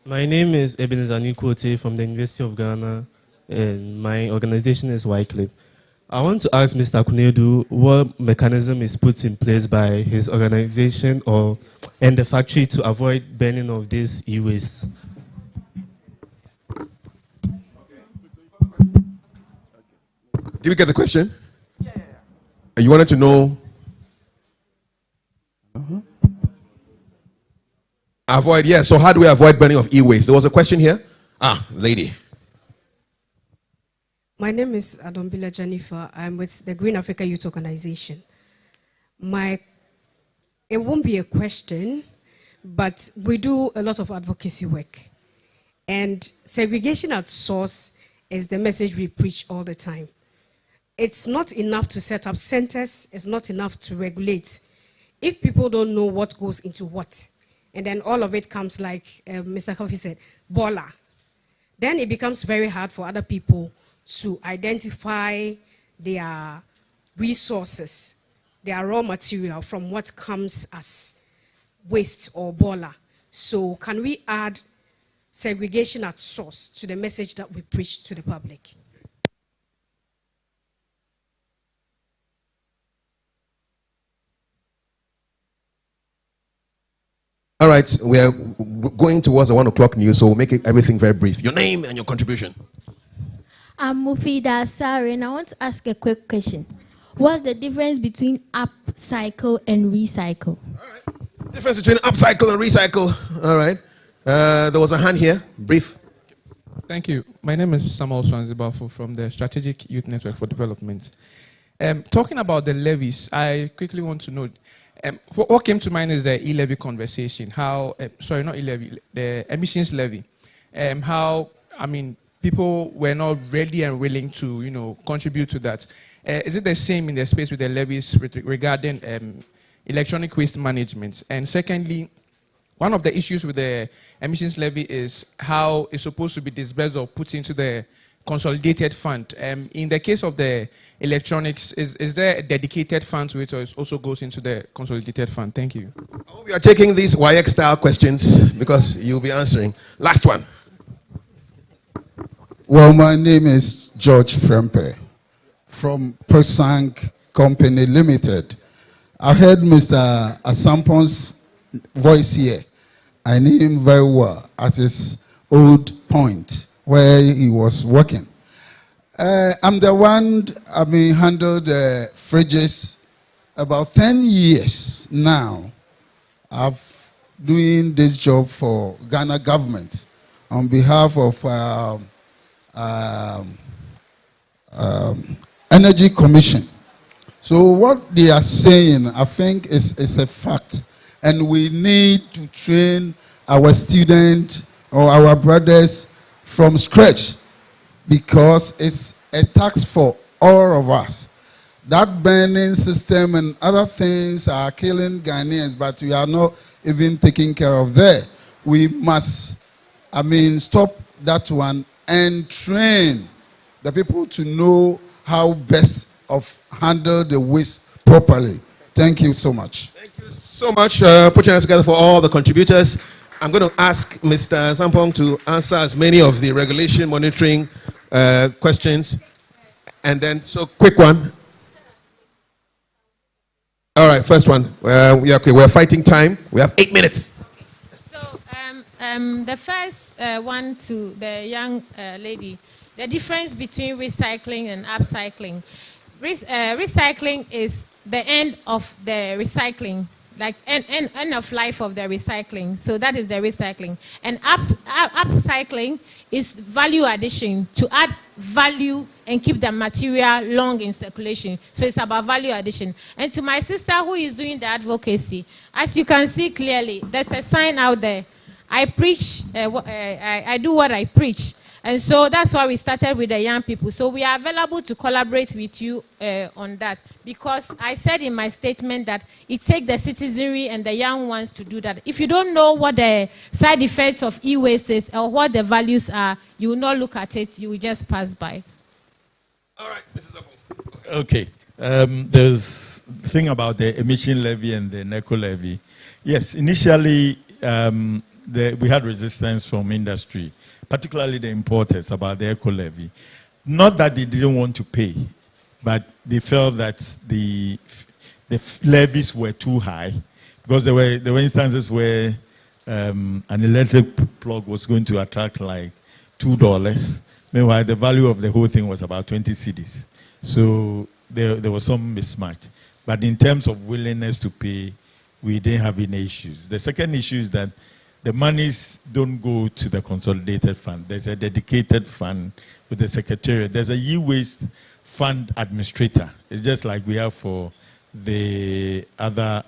My name is Ebenezer Nikote from the University of Ghana, and my organization is Wycliffe. I want to ask Mr. Kunedu what mechanism is put in place by his organization and the factory to avoid burning of this e-waste. Did we get the question? Yeah. You wanted to know? Avoid, yeah. So how do we avoid burning of e-waste? There was a question here. Lady. My name is Adombila Jennifer. I'm with the Green Africa Youth Organization. It won't be a question, but we do a lot of advocacy work. And segregation at source is the message we preach all the time. It's not enough to set up centers. It's not enough to regulate. If people don't know what goes into what, and then all of it comes like Mr. Kofi said, bola, then it becomes very hard for other people to identify their resources their raw material from what comes as waste or bola. So can we add segregation at source to the message that we preach to the public? All right, we are going towards the 1 o'clock news, so we'll make everything very brief. Your name and your contribution. I'm Mufida Asari, and I want to ask a quick question. What's the difference between upcycle and recycle? All right. Difference between upcycle and recycle. All right. There was a hand here. Brief. Thank you. My name is Samuel Swanzibafo from the Strategic Youth Network for Development. Talking about the levies, I quickly want to know, what came to mind is the e-levy conversation. How, sorry, not e-levy, the emissions levy. How, I mean, people were not ready and willing to, you know, contribute to that. Is it the same in the space with the levies regarding electronic waste management? And secondly, one of the issues with the emissions levy is how it's supposed to be disbursed or put into the consolidated fund. In the case of the electronics, is there a dedicated fund to it, or it also goes into the consolidated fund? Thank you. I hope you are taking these YX style questions because you'll be answering. Last one. Well, my name is George Prempe from Persang Company Limited. I heard Mr. Asampon's voice here. I knew him very well at his old point where he was working. I'm the one, handled the fridges about 10 years now. I've doing this job for Ghana government on behalf of Energy Commission. So what they are saying, I think, is a fact. And we need to train our students or our brothers from scratch because it's a tax for all of us. That burning system and other things are killing Ghanaians, but we are not even taking care of that. We must, stop that one and train the people to know how best of handle the waste properly. Thank you so much. Thank you so much. Put your hands together for all the contributors. I'm going to ask Mr. Sampong to answer as many of the regulation monitoring questions. And then, so quick one. All right, first one. We're fighting time. We have 8 minutes. So the first one to the young lady, the difference between recycling and upcycling. Recycling is the end of the recycling, like end of life of the recycling. So that is the recycling. And upcycling is value addition, to add value and keep the material long in circulation. So it's about value addition. And to my sister who is doing the advocacy, as you can see clearly, there's a sign out there. I preach, I do what I preach. And so that's why we started with the young people. So we are available to collaborate with you on that. Because I said in my statement that it takes the citizenry and the young ones to do that. If you don't know what the side effects of e-waste is or what the values are, you will not look at it. You will just pass by. All right, Mrs. Abu. Okay. There's the thing about the emission levy and the NECO levy. Yes, initially we had resistance from industry, particularly the importers, about the eco levy. Not that they didn't want to pay, but they felt that the levies were too high, because there were instances where an electric plug was going to attract like $2. Meanwhile, the value of the whole thing was about 20 cedis. So there was some mismatch. But in terms of willingness to pay, we didn't have any issues. The second issue is that the monies don't go to the consolidated fund. There's a dedicated fund with the secretariat. There's a e-waste fund administrator. It's just like we have for the other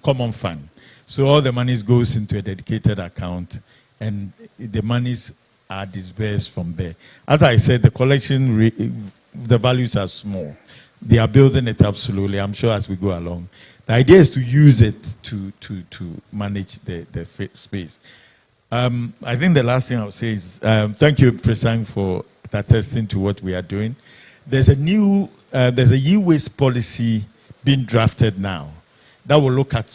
common fund. So all the monies goes into a dedicated account, and the monies are disbursed from there. As I said, the collection, the values are small. They are building it up slowly, I'm sure, as we go along. The idea is to use it to manage the space. I think the last thing I'll say is thank you, Presang, for attesting to what we are doing. There's a new, there's a e-waste policy being drafted now that will look at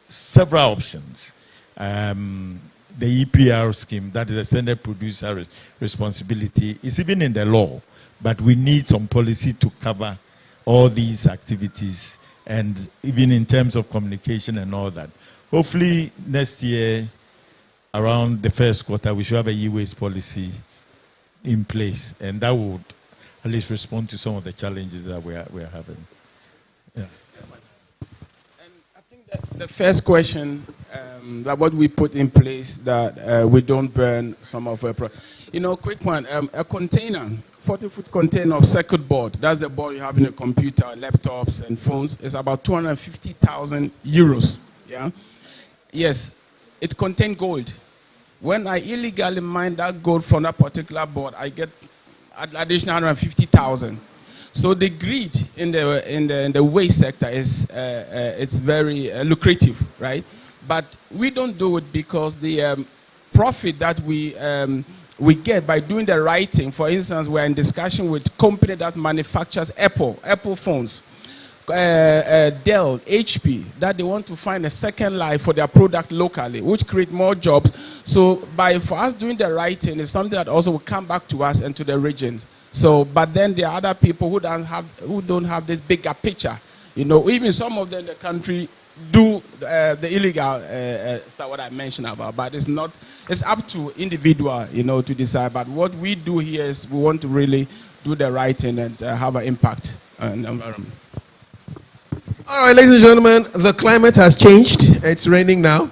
several options. The EPR scheme, that is extended producer responsibility, is even in the law, but we need some policy to cover all these activities, and even in terms of communication and all that. Hopefully next year, around the first quarter, we should have a e-waste policy in place, and that would at least respond to some of the challenges that we are having. Yeah. The first question, that what we put in place, that we don't burn some of our quick one, a container, 40-foot container of circuit board, that's the board you have in a computer, laptops and phones, is about 250,000 euros. Yeah? Yes, it contains gold. When I illegally mine that gold from that particular board, I get additional 150,000. So the greed in the waste sector is it's very lucrative, right? But we don't do it because the profit that we get by doing the right thing. For instance, we're in discussion with company that manufactures Apple phones, Dell, HP, that they want to find a second life for their product locally, which create more jobs. So for us doing the right thing is something that also will come back to us and to the regions. So, but then there are other people who don't have this bigger picture. Even some of them in the country do the illegal stuff what I mentioned about, but it's up to individual, to decide. But what we do here is we want to really do the right thing and have an impact on the environment. All right, ladies and gentlemen, the climate has changed. It's raining now,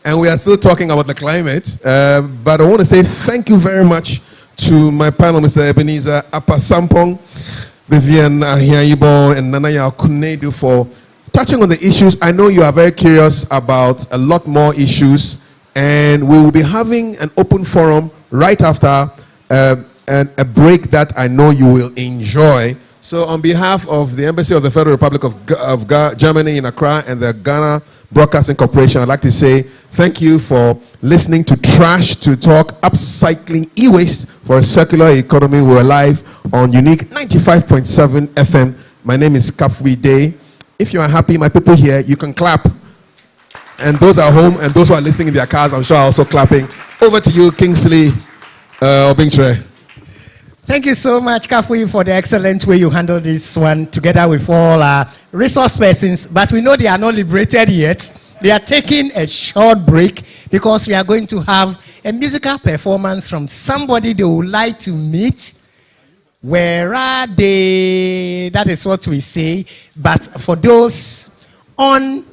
and we are still talking about the climate. But I want to say thank you very much to my panel, Mr. Ebenezer Apasampong, Vivian Ahiaibo, and Nanaya Kunedu for touching on the issues. I know you are very curious about a lot more issues, and we will be having an open forum right after a break that I know you will enjoy. So on behalf of the Embassy of the Federal Republic of Germany in Accra and the Ghana Broadcasting Corporation, I'd like to say thank you for listening to Trash to Talk, Upcycling E-Waste for a Circular Economy. We're live on Unique 95.7 FM. My name is Kafui Day. If you are happy, my people here, you can clap. And those at home and those who are listening in their cars, I'm sure are also clapping. Over to you, Kingsley Obingtre. Thank you so much, Kafui, for the excellent way you handled this one together with all our resource persons. But we know they are not liberated yet. They are taking a short break because we are going to have a musical performance from somebody they would like to meet. Where are they? That is what we say. But for those on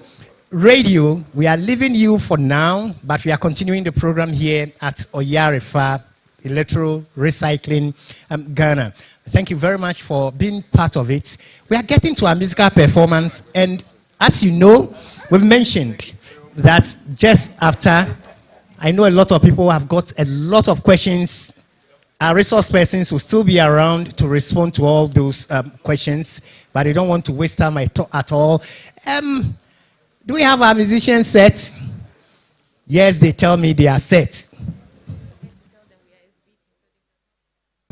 radio, we are leaving you for now, but we are continuing the program here at Oyarefa Electro Recycling Ghana. Thank you very much for being part of it. We are getting to our musical performance, and as you know, we've mentioned that just after, I know a lot of people have got a lot of questions. Our resource persons will still be around to respond to all those questions, but I don't want to waste time at all. Do we have our musicians set? Yes, they tell me they are set.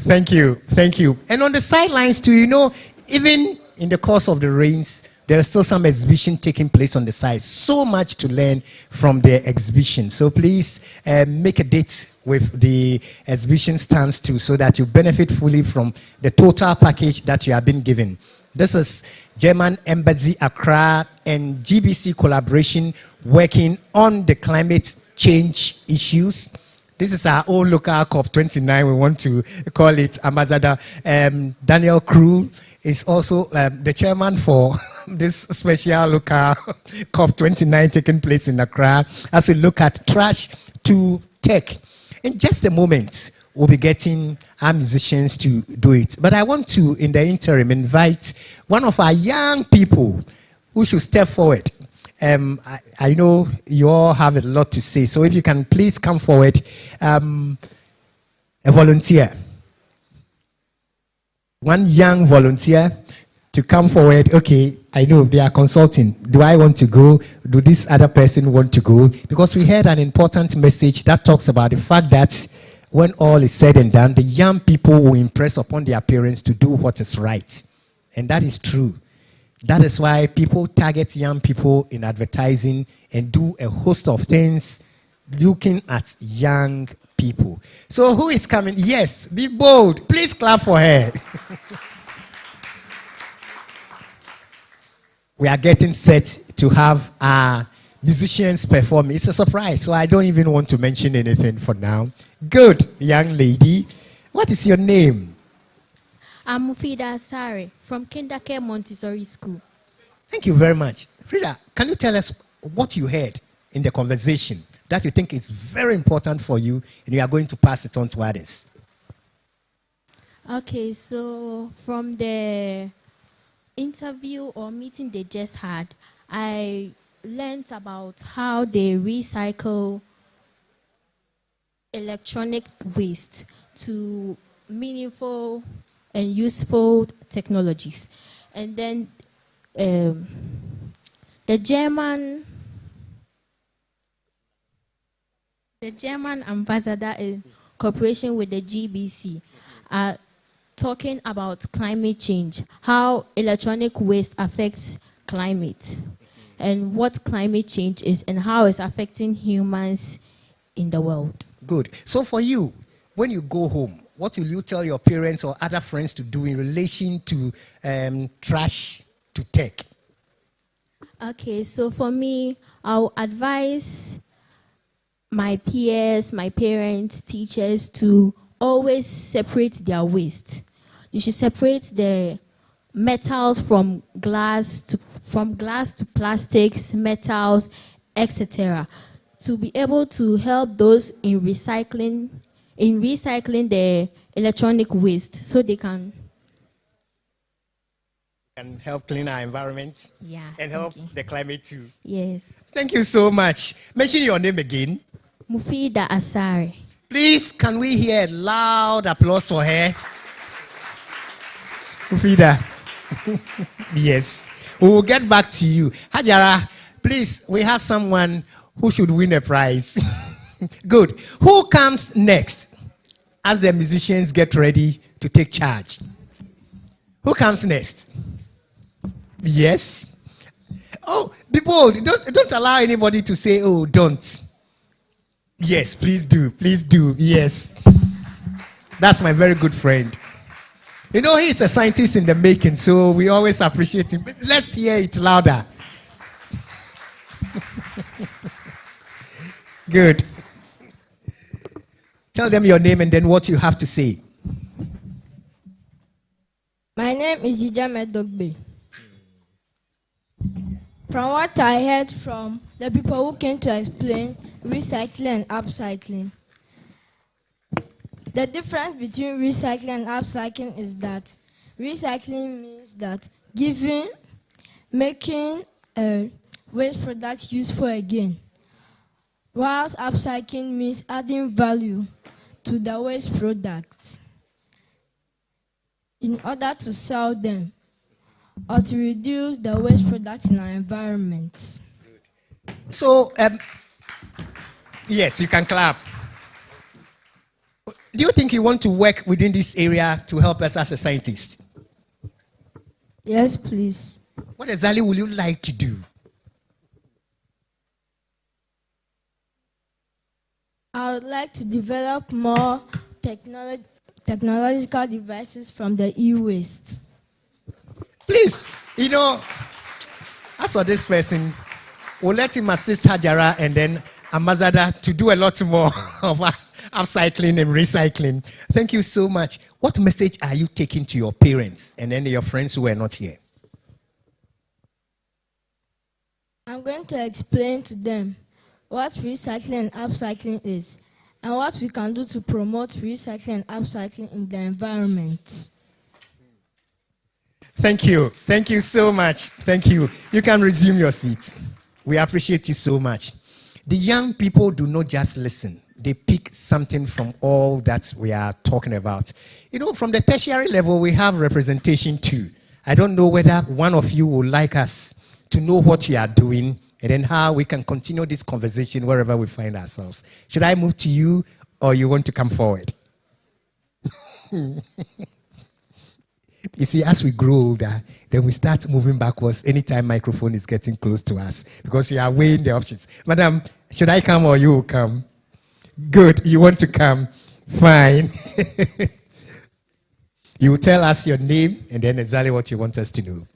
Thank you, thank you. And on the sidelines too, even in the course of the rains, there is still some exhibition taking place on the side. So much to learn from the exhibition. So please make a date with the exhibition stands too, so that you benefit fully from the total package that you have been given. This is German Embassy Accra and GBC collaboration working on the climate change issues. This is our own local COP29. We want to call it Ambassador Daniel Crew is also the chairman for this special local COP29 taking place in Accra as we look at trash to tech. In just a moment, we'll be getting our musicians to do it. But I want to, in the interim, invite one of our young people who should step forward. I know you all have a lot to say, so if you can please come forward, a volunteer. One young volunteer to come forward. Okay, I know they are consulting. Do I want to go? Do this other person want to go? Because we heard an important message that talks about the fact that when all is said and done, the young people will impress upon their parents to do what is right. And that is true. That is why people target young people in advertising and do a host of things looking at young people. So who is coming? Yes, be bold. Please clap for her. We are getting set to have our musicians perform. It's a surprise, so I don't even want to mention anything for now. Good, young lady. What is your name? I'm Mufida Asare from Kindake Montessori School. Thank you very much. Frida, can you tell us what you heard in the conversation that you think is very important for you and you are going to pass it on to others? Okay, so from the interview or meeting they just had, I learned about how they recycle electronic waste to meaningful and useful technologies. And then the German ambassador in cooperation with the GBC are talking about climate change, how electronic waste affects climate, and what climate change is, and how it's affecting humans in the world. Good. So for you, when you go home, what will you tell your parents or other friends to do in relation to trash to tech? Okay, so for me, I'll advise my peers, my parents, teachers to always separate their waste. You should separate the metals from glass to plastics, metals, etc. to be able to help those in recycling the electronic waste so they can help clean our environment. Yeah, and help the climate too. Yes. Thank you so much. Mention your name again. Mufida Asare. Please, can we hear a loud applause for her? Mufida. Yes. We will get back to you. Hajara, please, we have someone who should win a prize. Good. Who comes next as the musicians get ready to take charge? Who comes next? Yes. Oh, be bold. Don't allow anybody to say, oh, don't. Yes, please do. Please do. Yes. That's my very good friend. You know, he's a scientist in the making, so we always appreciate him. But let's hear it louder. Good. Tell them your name and then what you have to say. My name is Ijamet Dogbe. From what I heard from the people who came to explain recycling and upcycling, the difference between recycling and upcycling is that recycling means that making a waste product useful again, whilst upcycling means adding value to the waste products in order to sell them or to reduce the waste products in our environment. So, yes, you can clap. Do you think you want to work within this area to help us as a scientist? Yes, please. What exactly would you like to do? I would like to develop more technological devices from the e-waste. Please, you know, as for this person, we'll let him assist Hajara and then Ambassador to do a lot more of upcycling and recycling. Thank you so much. What message are you taking to your parents and then your friends who are not here? I'm going to explain to them what recycling and upcycling is and what we can do to promote recycling and upcycling in the environment. Thank you. Thank you so much. Thank you. You can resume your seat. We appreciate you so much. The young people do not just listen. They pick something from all that we are talking about. You know, from the tertiary level, we have representation too. I don't know whether one of you would like us to know what you are doing and then how we can continue this conversation wherever we find ourselves. Should I move to you or you want to come forward? You see, as we grow older, then we start moving backwards anytime microphone is getting close to us because we are weighing the options. Madam, should I come or you come? Good. You want to come? Fine. You will tell us your name and then exactly what you want us to know.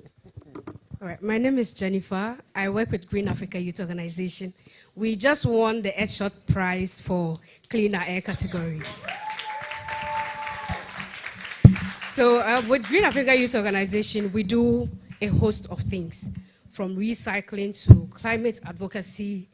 All right. My name is Jennifer. I work with Green Africa Youth Organization. We just won the Headshot Prize for Cleaner Air category. So with Green Africa Youth Organization, we do a host of things, from recycling to climate advocacy,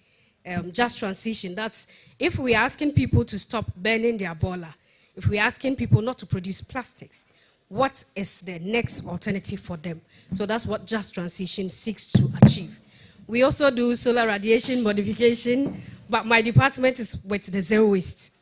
just transition. That's if we're asking people to stop burning their boiler, if we're asking people not to produce plastics, what is the next alternative for them? So that's what just transition seeks to achieve. We also do solar radiation modification, but my department is with the zero waste.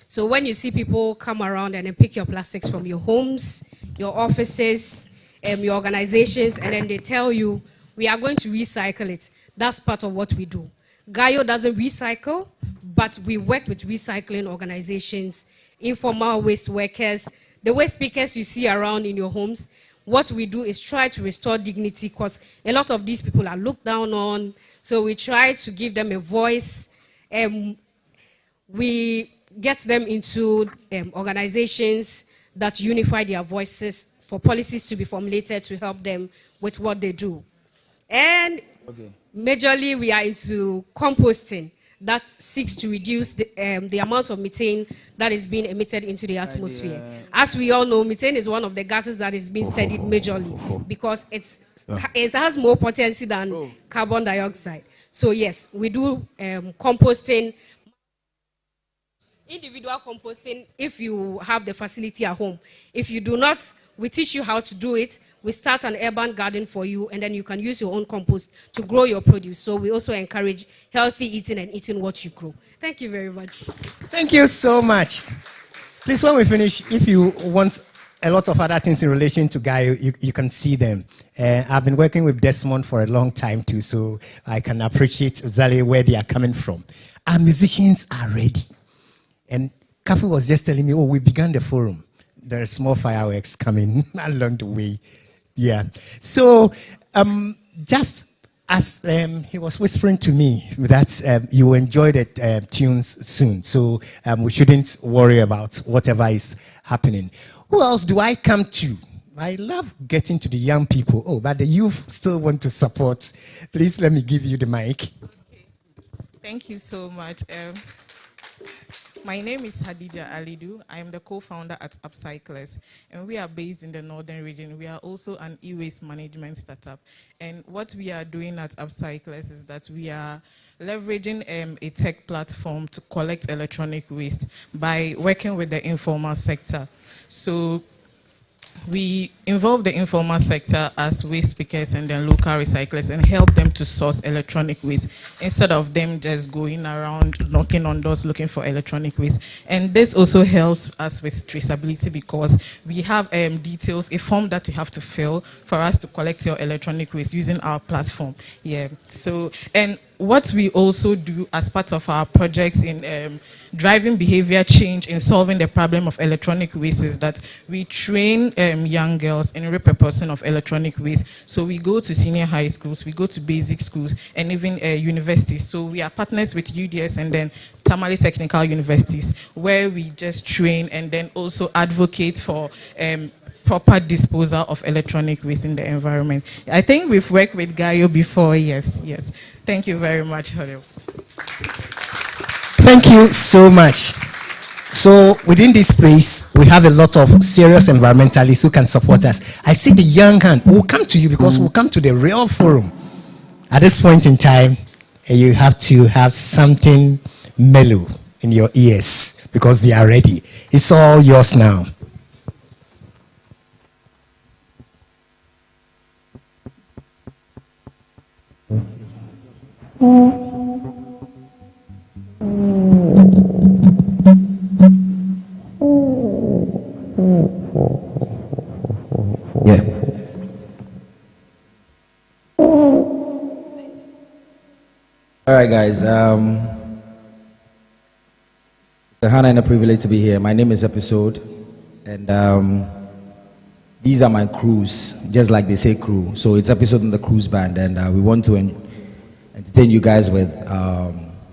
So when you see people come around and then pick your plastics from your homes, your offices, your organizations, and then they tell you, we are going to recycle it, that's part of what we do. Gaio doesn't recycle, but we work with recycling organizations, informal waste workers, the waste pickers you see around in your homes. What we do is try to restore dignity because a lot of these people are looked down on. So we try to give them a voice. We get them into organizations that unify their voices for policies to be formulated to help them with what they do. And majorly, we are into composting that seeks to reduce the amount of methane that is being emitted into the atmosphere. As we all know, methane is one of the gases that is being studied majorly because it has more potency than carbon dioxide. So yes, we do composting, individual composting if you have the facility at home. If you do not, we teach you how to do it. We start an urban garden for you, and then you can use your own compost to grow your produce. So we also encourage healthy eating and eating what you grow. Thank you very much. Thank you so much. Please, when we finish, if you want a lot of other things in relation to Gaio, you can see them. I've been working with Desmond for a long time too, so I can appreciate exactly where they are coming from. Our musicians are ready. And Kafu was just telling me, oh, we began the forum. There are small fireworks coming along the way. Yeah. So just as he was whispering to me that you will enjoy the tunes soon. So we shouldn't worry about whatever is happening. Who else do I come to? I love getting to the young people. Oh, but the youth still want to support. Please let me give you the mic. Okay. Thank you so much. My name is Hadija Alidu. I am the co-founder at Upcyclers, and we are based in the northern region. We are also an e-waste management startup. And what we are doing at Upcyclers is that we are leveraging a tech platform to collect electronic waste by working with the informal sector. So we involve the informal sector as waste pickers and then local recyclers and help them to source electronic waste instead of them just going around knocking on doors looking for electronic waste. And this also helps us with traceability because we have details, a form that you have to fill for us to collect your electronic waste using our platform. Yeah. So, and what we also do as part of our projects in driving behavior change in solving the problem of electronic waste is that we train young girls in repurposing of electronic waste. So we go to senior high schools, we go to basic schools, and even universities. So we are partners with UDS and then Tamale Technical Universities, where we just train and then also advocate for proper disposal of electronic waste in the environment. I think we've worked with Gaio before, yes. Thank you very much, Hodel. Thank you so much. So within this space, we have a lot of serious environmentalists who can support us. I see the young hand. We'll come to you because we'll come to the real forum. At this point in time, you have to have something mellow in your ears because they are ready. It's all yours now. Yeah. All right, guys. It's an honor and a privilege to be here. My name is Episode, and these are my crews, just like they say crew. So it's episode on the cruise band, and we want to entertain you guys with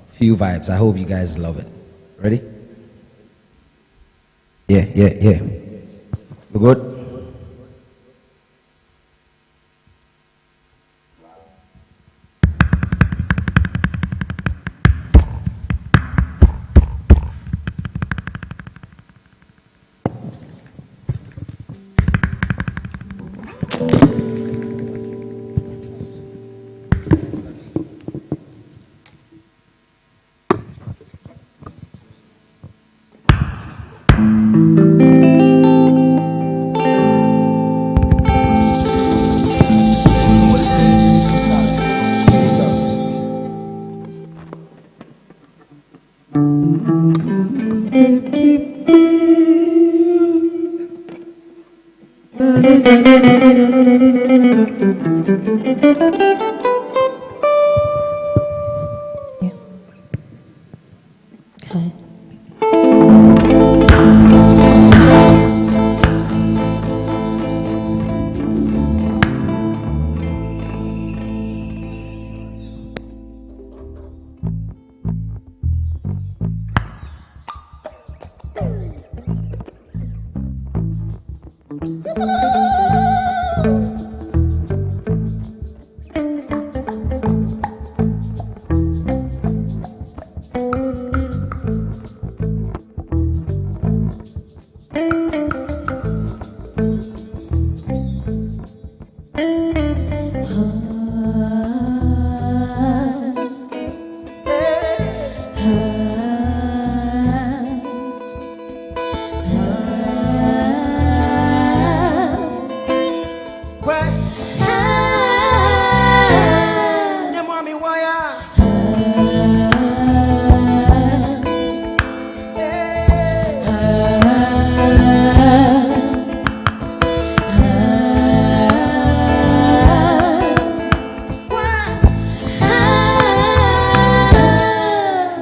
few vibes. I hope you guys love it. Ready? Yeah. We good?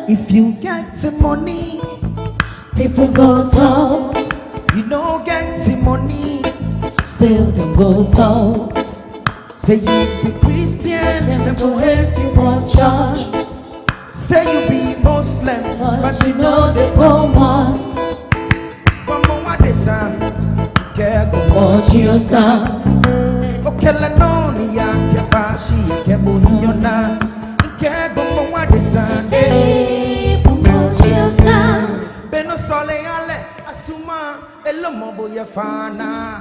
If you get the money, people go talk. You don't get the money, still them go talk. Say you be Christian, them go hate you for church. Say you be Muslim, but you know they go mosque. From what they say, you go watch your son. Okay, la noni ya kebashi kebuniona. You go what they say. Beno sole ale asuma elomo boya fana.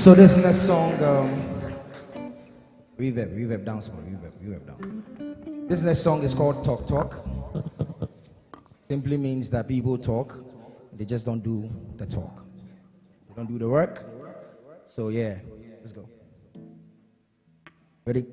So this next song, reverb down, small, reverb down. This next song is called Talk Talk. Simply means that people talk, they just don't do the talk. They don't do the work. So yeah, let's go. Ready?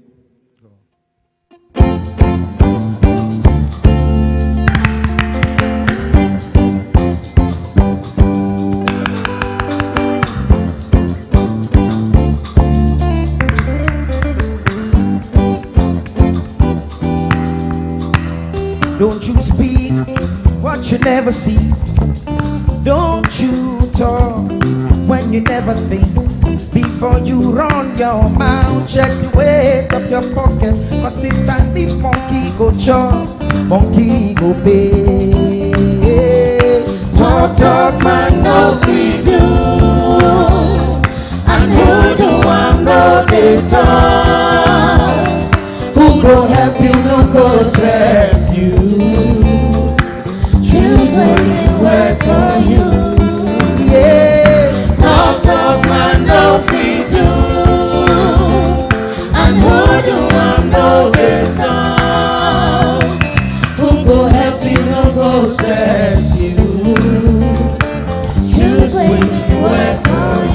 Don't you speak what you never see. Don't you talk when you never think. Before you run your mouth, check the weight of your pocket. Cause this time this monkey go chop, monkey go pay. Talk, talk, man, no feed do. And who do I know they talk? Who go help you, no go stress you. Choose what work for you. Yeah. Talk, talk, man, no feed do. And who do I know they talk? Who go help you, no go stress you. Choose what work for you.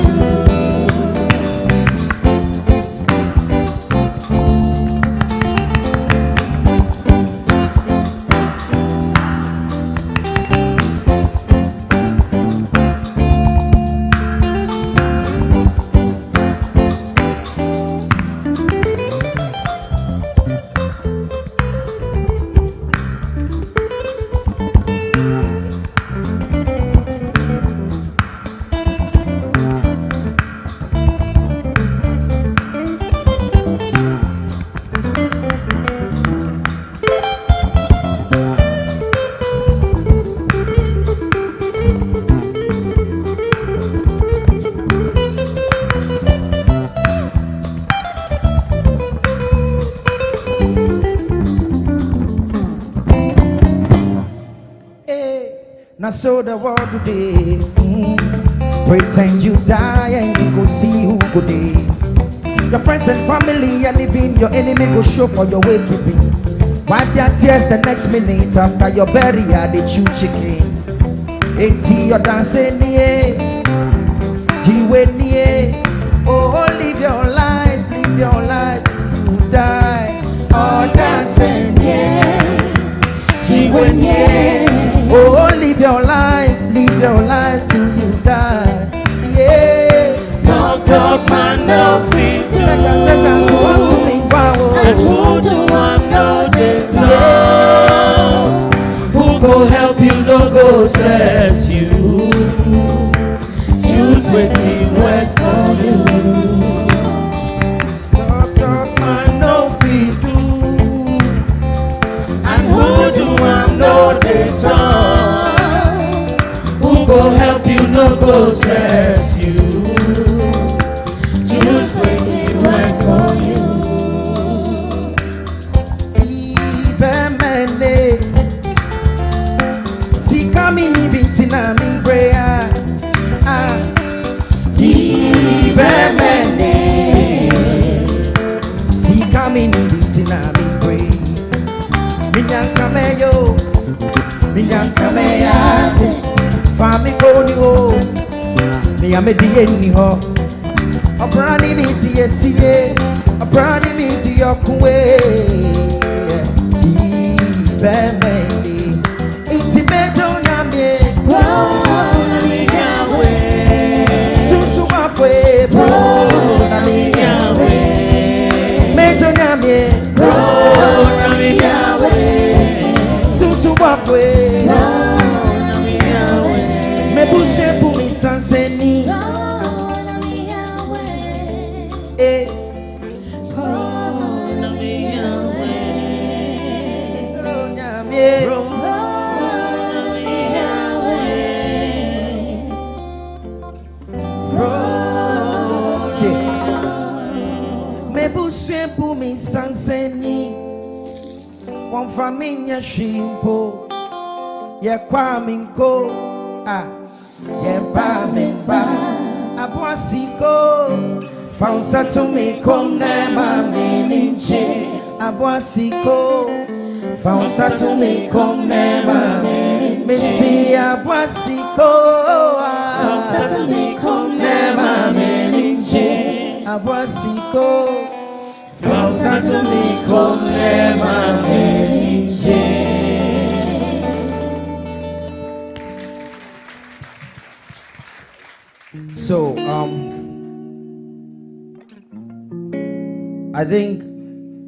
Now so the world today, pretend you die and you go see who go day. Your friends and family and even your enemy go show for your wakekeeping. Wipe their tears the next minute after your burial they chew chicken. 80 you're dancing near, Jiwe near. Oh, live your life, you die. Oh, dancing near, Jiwe near. Oh, live your life till you die. Yeah. Talk, talk, man, no feed do. And who do I know they talk? Who go help you, no go stress you. Choose waiting work for you. Talk, talk, man, no feed do. And who do I know they talk? Who go help you, no go stress you. Choose waiting work for you. Ibemene, si kami ni binti na mi brea. Ibemene, si kami ni binti na mi brea. Minyanka meyate, fami koni ho, mi amediye ni ho. Obrani mi diye siye, obrani mi diyo kuwe. Ibemene, iti mejo nyamye, na mi yawe. Susu mafwe, na mi yawe. Mejo nyamye, na mi yawe. Susu mafwe, na mi yawe. Mebuse pumi sanseni. Eh. Na mi yawe. Nyamye. Na mi yawe. Mebuse pumi sanseni. One family shimpo. Ye kwaminko. Ah. Ye ba. Abuasiko, Fansa to me come nema meninche. Abuasiko, Fansa to me come nema meninche. Missy Abuasiko, Fansa to me come nema meninche. Abuasiko, Fansa to me come nema meninche. So, I think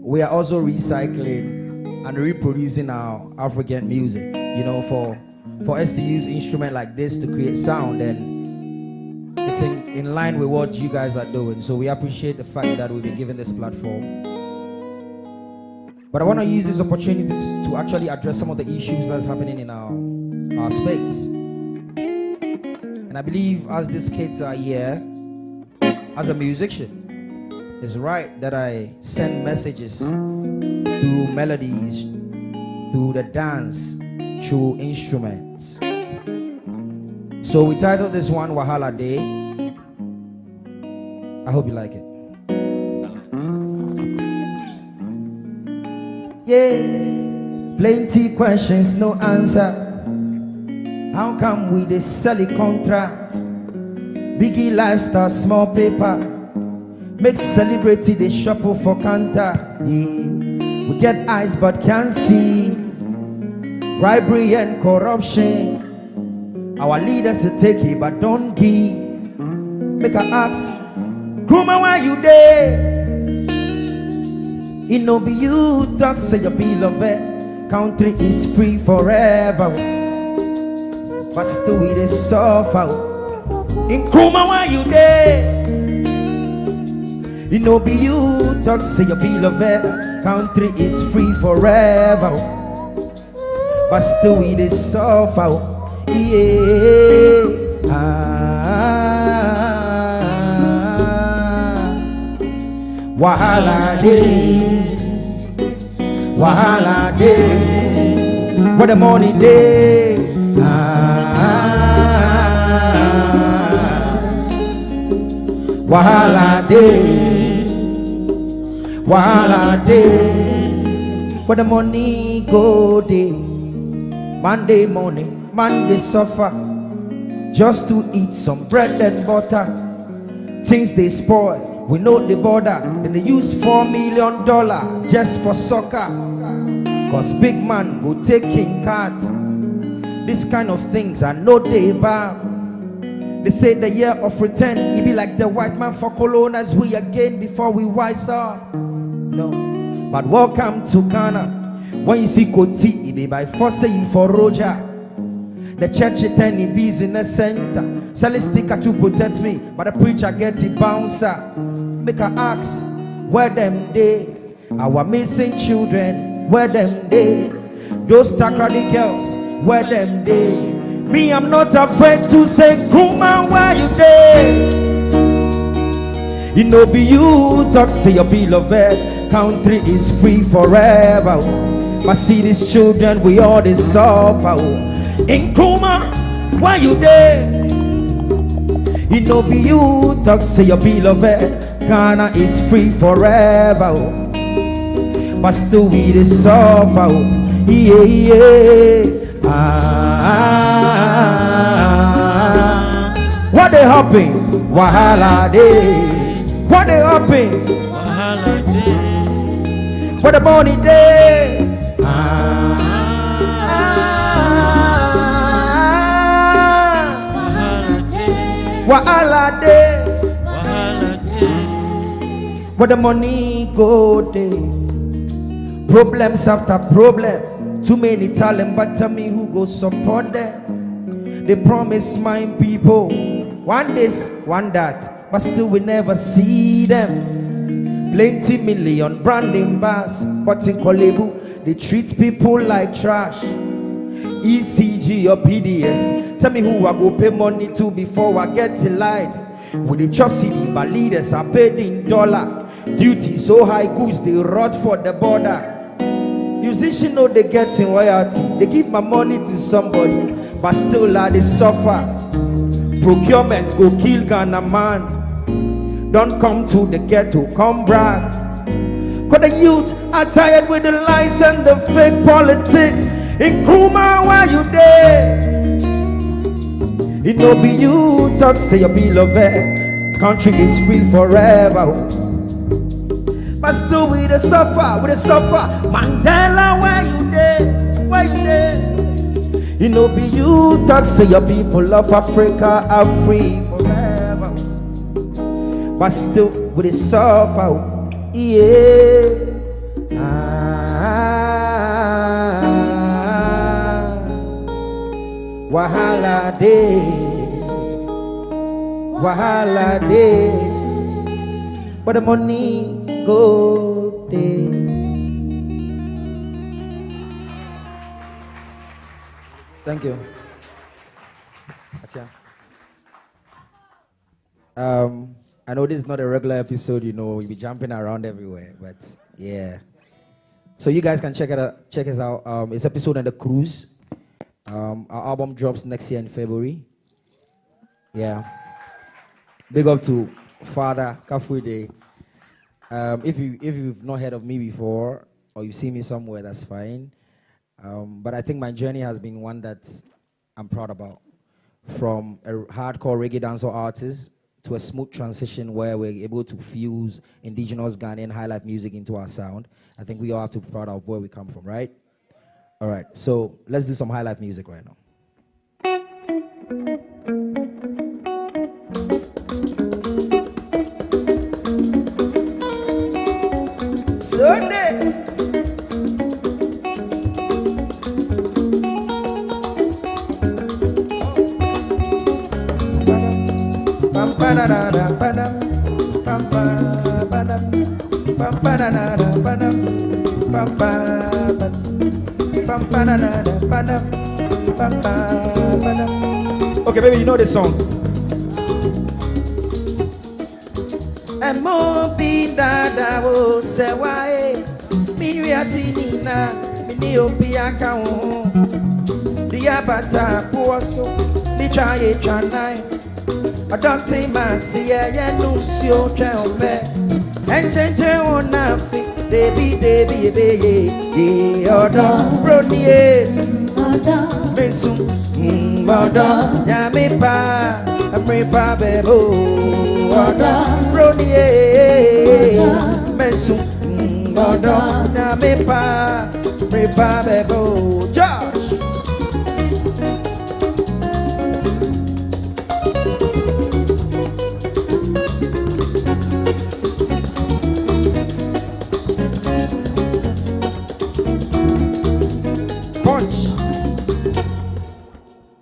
we are also recycling and reproducing our African music, you know, for us to use instrument like this to create sound, and it's in line with what you guys are doing. So we appreciate the fact that we've been given this platform. But I want to use this opportunity to actually address some of the issues that's happening in our space. And I believe as these kids are here, as a musician, it's right that I send messages through melodies, through the dance, through instruments. So we titled this one Wahala Day. I hope you like it. Yeah, plenty questions, no answer. How come we dey sell a contract? Biggie lifestyle, small paper. Make celebrity they shuffle for counter. Yeah. We get eyes but can't see. Bribery and corruption. Our leaders to take it but don't give. Make a ask, Gruma, why you there? It no be you talk, say you beloved. Country is free forever, but still we dey suffer. In Gruma, why you there? It no be you talk, say you beloved. Country is free forever, but still we dey suffer. Yeah. Wahala day, wahala day, what the money day. Wahala day, wahala day, what the money go day. Monday morning, Monday suffer, just to eat some bread and butter. Things they spoil. We know the border, and they use $4 million just for soccer. Cause big man go taking cat. This kind of things I know they bad. They say the year of return, it be like the white man for colonials we again before we wise up. No, but welcome to Ghana. When you see Koti, it be by force you for Roger. The church attend in business center. Selling sticker to protect me, but the preacher get it bouncer. Make a ask, where them they? Our missing children, where them they? Those takrady girls, where them they? Me, I'm not afraid to say, Gruma, where you there? It no be you talk, say your beloved. Country is free forever, but see these children, we all they suffer. In Gruma, why you there? It no be you talk, say your beloved. Ghana is free forever, but still we dey suffer. Yeah, yeah. What they happen? Wahala day. What they happen? Wahala day. What the money day? Wahala day. Wahala day. Where the money go day. Problems after problem. Too many talent, but tell me who go support them. They promise my people one this, one that, but still we never see them. Plenty million branding bars, but in Kolebu they treat people like trash. ECG or PDS. Tell me who I go pay money to before I get to light. With the chop city, but leaders are paid in dollar. Duty so high, goods they rot for the border. Musicians know they get in royalty. They give my money to somebody, but still they suffer. procurement go kill Ghana man. Don't come to the ghetto, come brag. Cause the youth are tired with the lies and the fake politics. In Kuma, why you there? It no be you talk, say you be loved. Country is free forever. But still we the suffer, Mandela, why you there? Why you there? It no be you talk, say your people of Africa are free forever. But still we the suffer, yeah. Wahala day, but the money go day. Thank you. I know this is not a regular episode, you know, we'll be jumping around everywhere, but yeah. So you guys can check us out. It's episode on the cruise. Our album drops next year in February. Yeah. Big up to Father Kafuide. If you've not heard of me before or you see me somewhere, that's fine. But I think my journey has been one that I'm proud about. From a hardcore reggae dancehall artist to a smooth transition where we're able to fuse indigenous Ghanaian high life music into our sound. I think we all have to be proud of where we come from, right? All right, so let's do some high life music right now. Sunday. Okay, baby, you know this song. Emo bi dada wo se wae mi wi asinina mi ni obi aka wo dia bata poso mi try try. I don't think man see ya no si o twa o me enche on na fi debi odo broni odo mesu odo ya me pa bebo odo broni mesu odo ya me pa bebo Josh.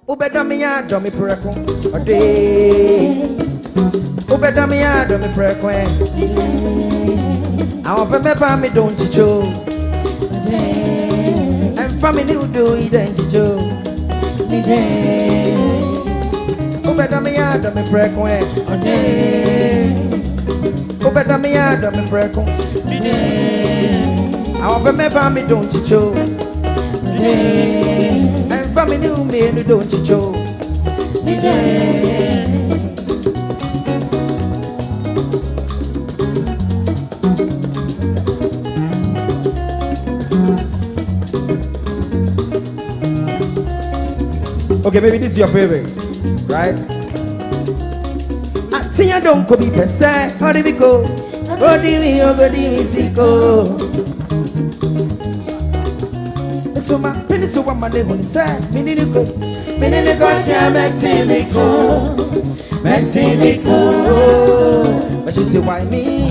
Ubedamia do me preko ode Ubedamia do me preko Awon fe me fa mi don chicho ode En family who do iden chicho ode Ubedamia do me preko ode Ubedamia do me preko ode Awon fe me fa mi don chicho ode family new me no don't you show me day. Okay, baby, this is your favorite, right? I see you don't go be per se. How do we go? How do we go? So my penny so one Monday when it's sad. Minute go, yeah, Mexico. But she say, why me?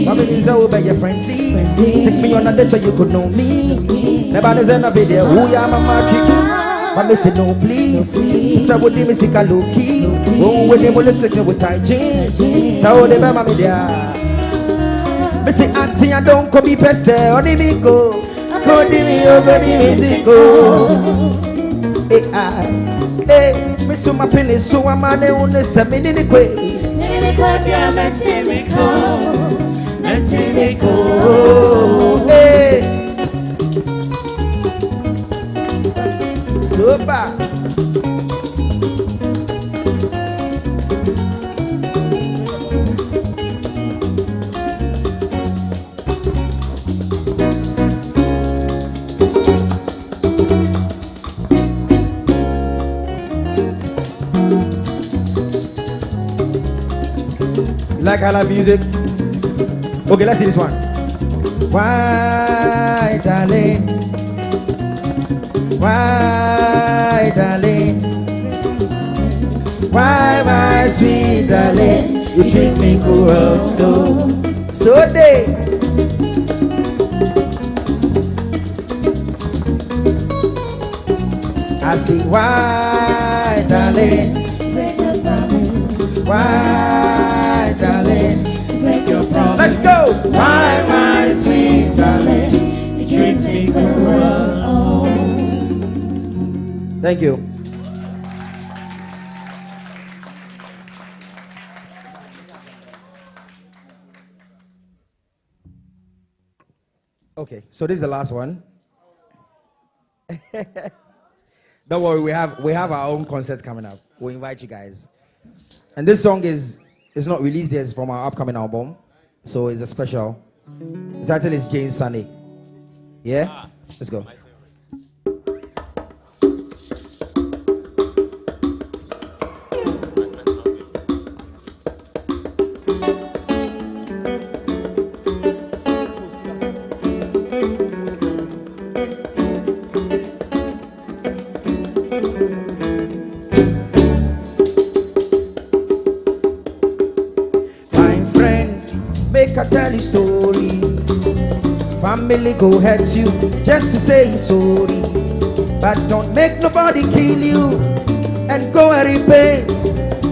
Mama is over your friendly. Take me on a day so you could know me. Never there's a video. Who ya mama chick? But me say no please. So what they say low key. Oh, when they will listen with tight jeans. So they mama me there. Me say auntie I don't come be pese or the go. Cody me over the musical. Hey, me so my penny so I'm on the only 7 in the way. Hey, so bad. Like I love music. Okay, let's see this one. Why, darling? Why, darling? Why, my sweet darling? You treat me cruel so day. I see why, darling. Break your promise. Why, darling? Break your promise. Let's go. Why, my sweet darling? You treat me cruel. Thank you. Okay, so this is the last one. Don't worry, we have our own concert coming up. We'll invite you guys. And this song is not released yet, it's from our upcoming album. So it's a special. The title is Jane Sunny. Yeah? Let's go. Make a tell you story. Family go hurt you just to say sorry, but don't make nobody kill you and go and repent.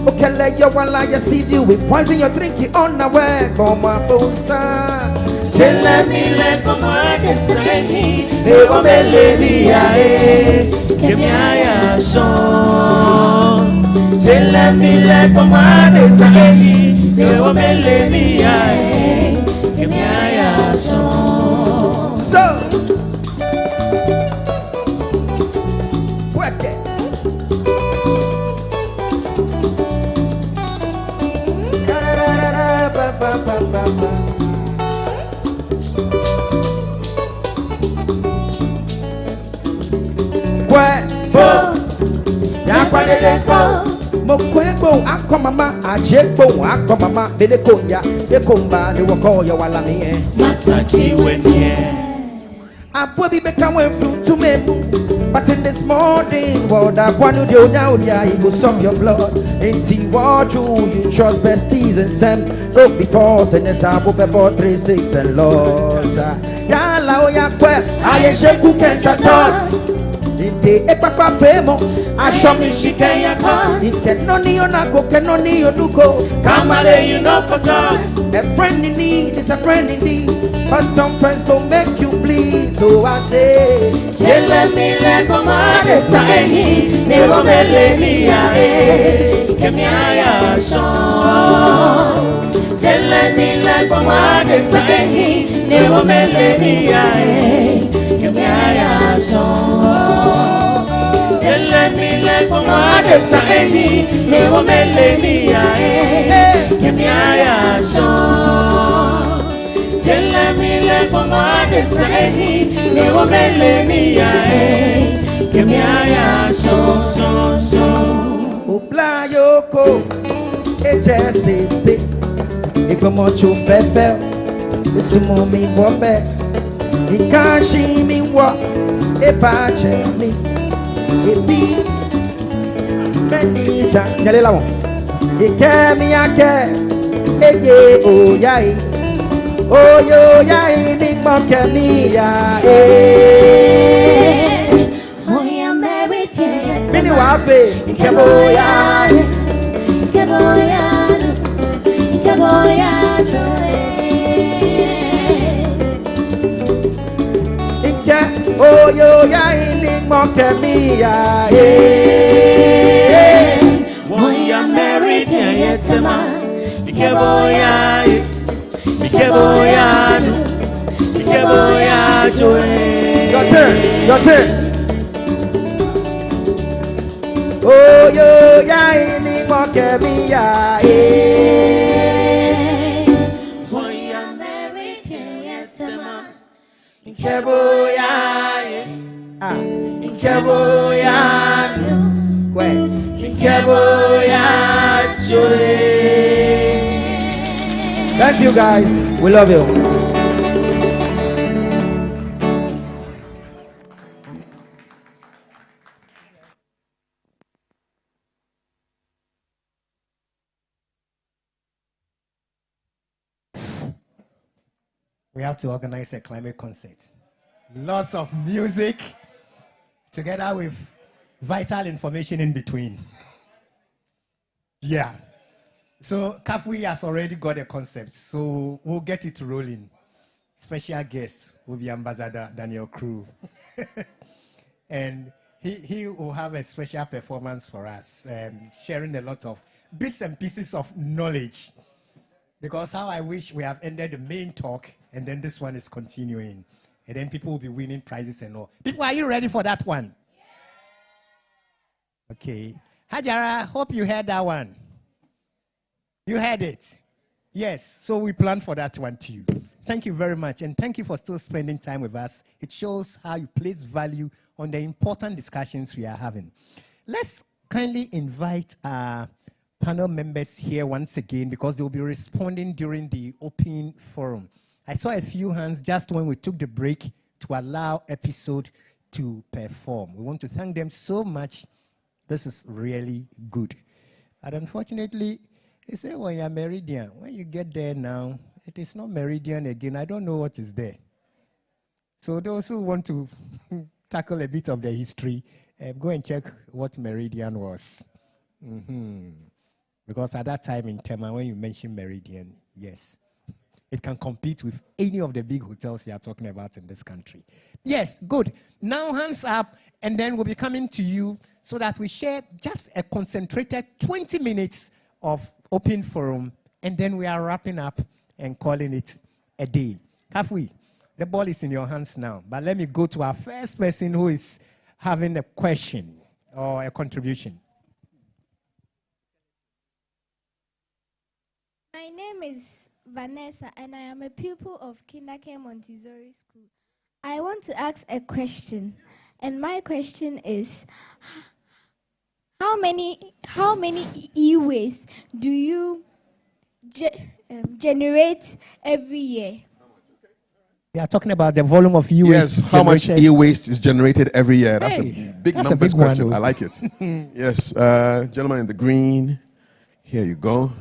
Okay, let your one lie deceive you with poison your drink you unaware. Come on, bosa. Chela mile como adesahi, ewa meleli ae, kemiaya son. Chela mile como adesahi, ewa meleli ae, kemiaya son. So, work it. Mokwego akọ mama ajegbo akọ mama belekonya ekomba ne woko ya wala mi e Masachi wenye Apo bi beka wen fruit to me. But in this morning, what I want to do now, yeah, it will suck your blood. And see what you trust besties and Sam. Look before, send us up about 3, 6 and loss. Ya la ya kwe, I shake cook and thoughts. Inte e papa femo, I show me she can ya call. If can no ni onako, can no ni onuko. Come ale you know for God. A friend in need is a friend indeed. But some friends don't make you bleed. So I say, Chela mile como adesahi, never meleni ae, kemiaya son. Chela mile como adesahi, never meleni ae, kemiaya son. Chela mile como adesahi, never meleni ae, kemiaya son. Chela mile como adesahi, never meleni ae, kemiaya son. Opla yoko, ejesete, ikomocho fefe, esumo mi bombe, ikashi mi wa, epache mi, epi, menisa, nyale la won, ikemi ake, eye oyai, oyo yai ni moke mi ya, Mini wafe, Ikeboya, Ike, oyo ya ini moke mi ya, Moya married yetema, ikeboya, ikeboya, ikeboya joe. Your turn, your turn. Oyo ya ini moke mi ya, Moya married yetema, Ikeboya, Ikeboya, ikeboya joe. Thank you, guys. We love you. We have to organize a climate concert. Lots of music, together with vital information in between. Yeah. So Kapui has already got a concept, so we'll get it rolling. Special guest will be Ambassador Daniel Crew. And he will have a special performance for us, sharing a lot of bits and pieces of knowledge. Because how I wish we have ended the main talk, and then this one is continuing. And then people will be winning prizes and all. People, are you ready for that one? Okay. Hajara, hope you heard that one. You heard it? Yes. So we plan for that one too. Thank you very much. And thank you for still spending time with us. It shows how you place value on the important discussions we are having. Let's kindly invite our panel members here once again, because they'll be responding during the open forum. I saw a few hands just when we took the break to allow episode to perform. We want to thank them so much. This is really good. But unfortunately, they say when you're Meridian, when you get there now, it is not Meridian again. I don't know what is there. So those who want to tackle a bit of the history, go and check what Meridian was. Because at that time in Tema, when you mention Meridian, yes, it can compete with any of the big hotels you are talking about in this country. Yes, good. Now hands up, and then we'll be coming to you so that we share just a concentrated 20 minutes of open forum, and then we are wrapping up and calling it a day. Kafui, the ball is in your hands now, but let me go to our first person who is having a question or a contribution. My name is Vanessa, and I am a pupil of Kinderke Montessori School. I want to ask a question, and my question is, how many e-waste do you generate every year? We are talking about the volume of e-waste. Yes, how much e-waste is generated every year? That's Hey, a big that's a numbers big one, question. though. I like it. Yes, gentleman in the green. Here you go.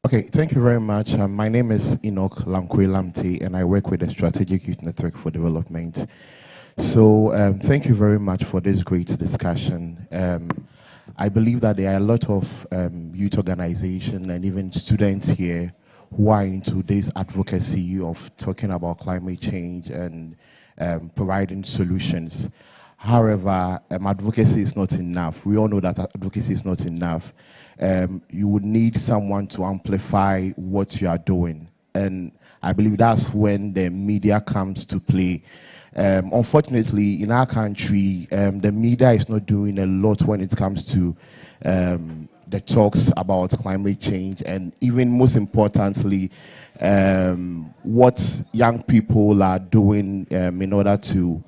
Okay, thank you very much. My name is Enoch Lankwe Lamte, and I work with the Strategic Youth Network for Development. So thank you very much for this great discussion. I believe that there are a lot of youth organizations and even students here who are into this advocacy of talking about climate change and providing solutions. However, advocacy is not enough. We all know that advocacy is not enough. You would need someone to amplify what you are doing. And I believe that's when the media comes to play. Unfortunately, in our country, the media is not doing a lot when it comes to the talks about climate change, and even most importantly, what young people are doing in order to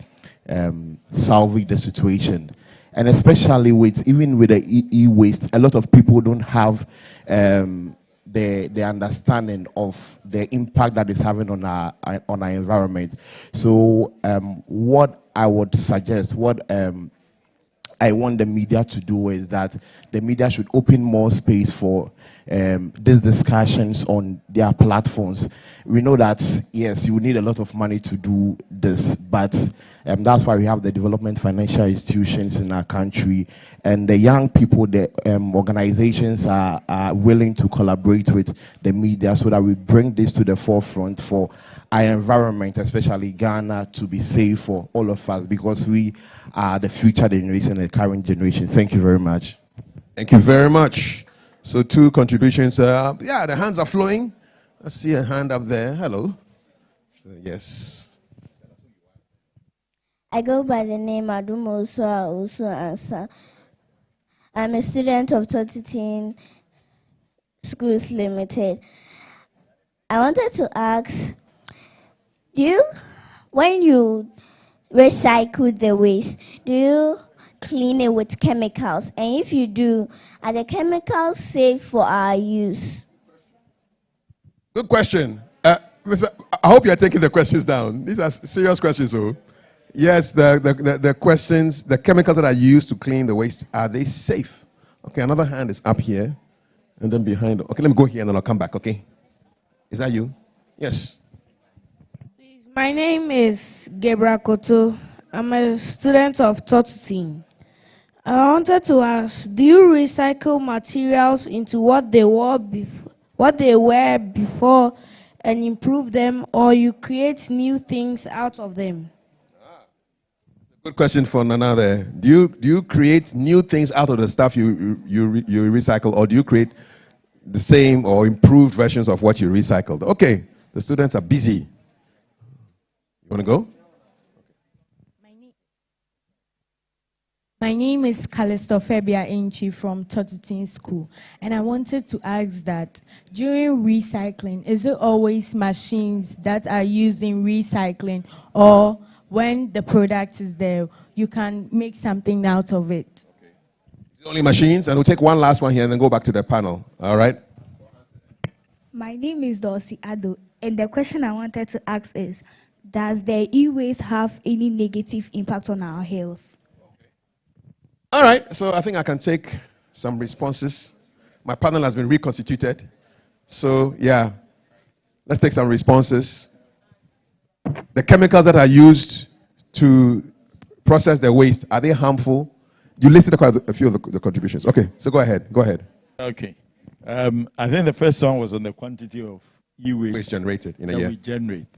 salvage the situation. And especially with the e-waste, a lot of people don't have the understanding of the impact that is having on our environment. So what I would suggest, what I want the media to do is that the media should open more space for these discussions on their platforms. We know that, yes, you need a lot of money to do this, but that's why we have the development financial institutions in our country, and the young people, the organizations are willing to collaborate with the media so that we bring this to the forefront for our environment, especially Ghana, to be safe for all of us, because we are the future generation and the current generation. Thank you very much. Thank you very much. So 2 contributions. Yeah, the hands are flowing. I see a hand up there. Hello. So, yes. I go by the name Adum also Ansa. I'm a student of 13 Schools Limited. I wanted to ask, when you recycle the waste, do you clean it with chemicals? And if you do, are the chemicals safe for our use? Good question. I hope you are taking the questions down. These are serious questions, so. Yes, the questions, the chemicals that are used to clean the waste, are they safe? Okay, another hand is up here, and then behind. Okay, let me go here, and then I'll come back, okay? Is that you? Yes. My name is Gabriel Koto. I'm a student of Totutin. I wanted to ask, do you recycle materials into what they were before and improve them, or you create new things out of them? Good question for Nana there. Do you create new things out of the stuff you recycle, or do you create the same or improved versions of what you recycled? Okay, the students are busy. You want to go? My name is Callisto Fabia Inchi from Totutin School, and I wanted to ask that during recycling, is it always machines that are used in recycling, or when the product is there, you can make something out of it? Okay. It's only machines, and we'll take one last one here and then go back to the panel. All right? My name is Dorsey Ado, and the question I wanted to ask is, does the e-waste have any negative impact on our health? All right, so I think I can take some responses. My panel has been reconstituted. So, yeah, let's take some responses. The chemicals that are used to process the waste, are they harmful? You listed quite a few of the contributions. Okay, so go ahead. Okay. I think the first one was on the quantity of e-waste generated in a year. We generate.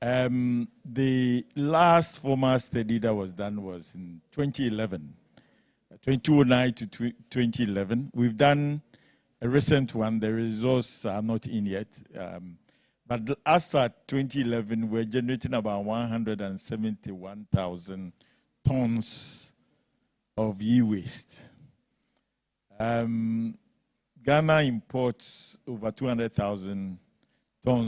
The last formal study that was done was in 2011. 2009 to 2011. We've done a recent one. The results are not in yet. But as at 2011, we're generating about 171,000 tons of e-waste. Ghana imports over 200,000 tons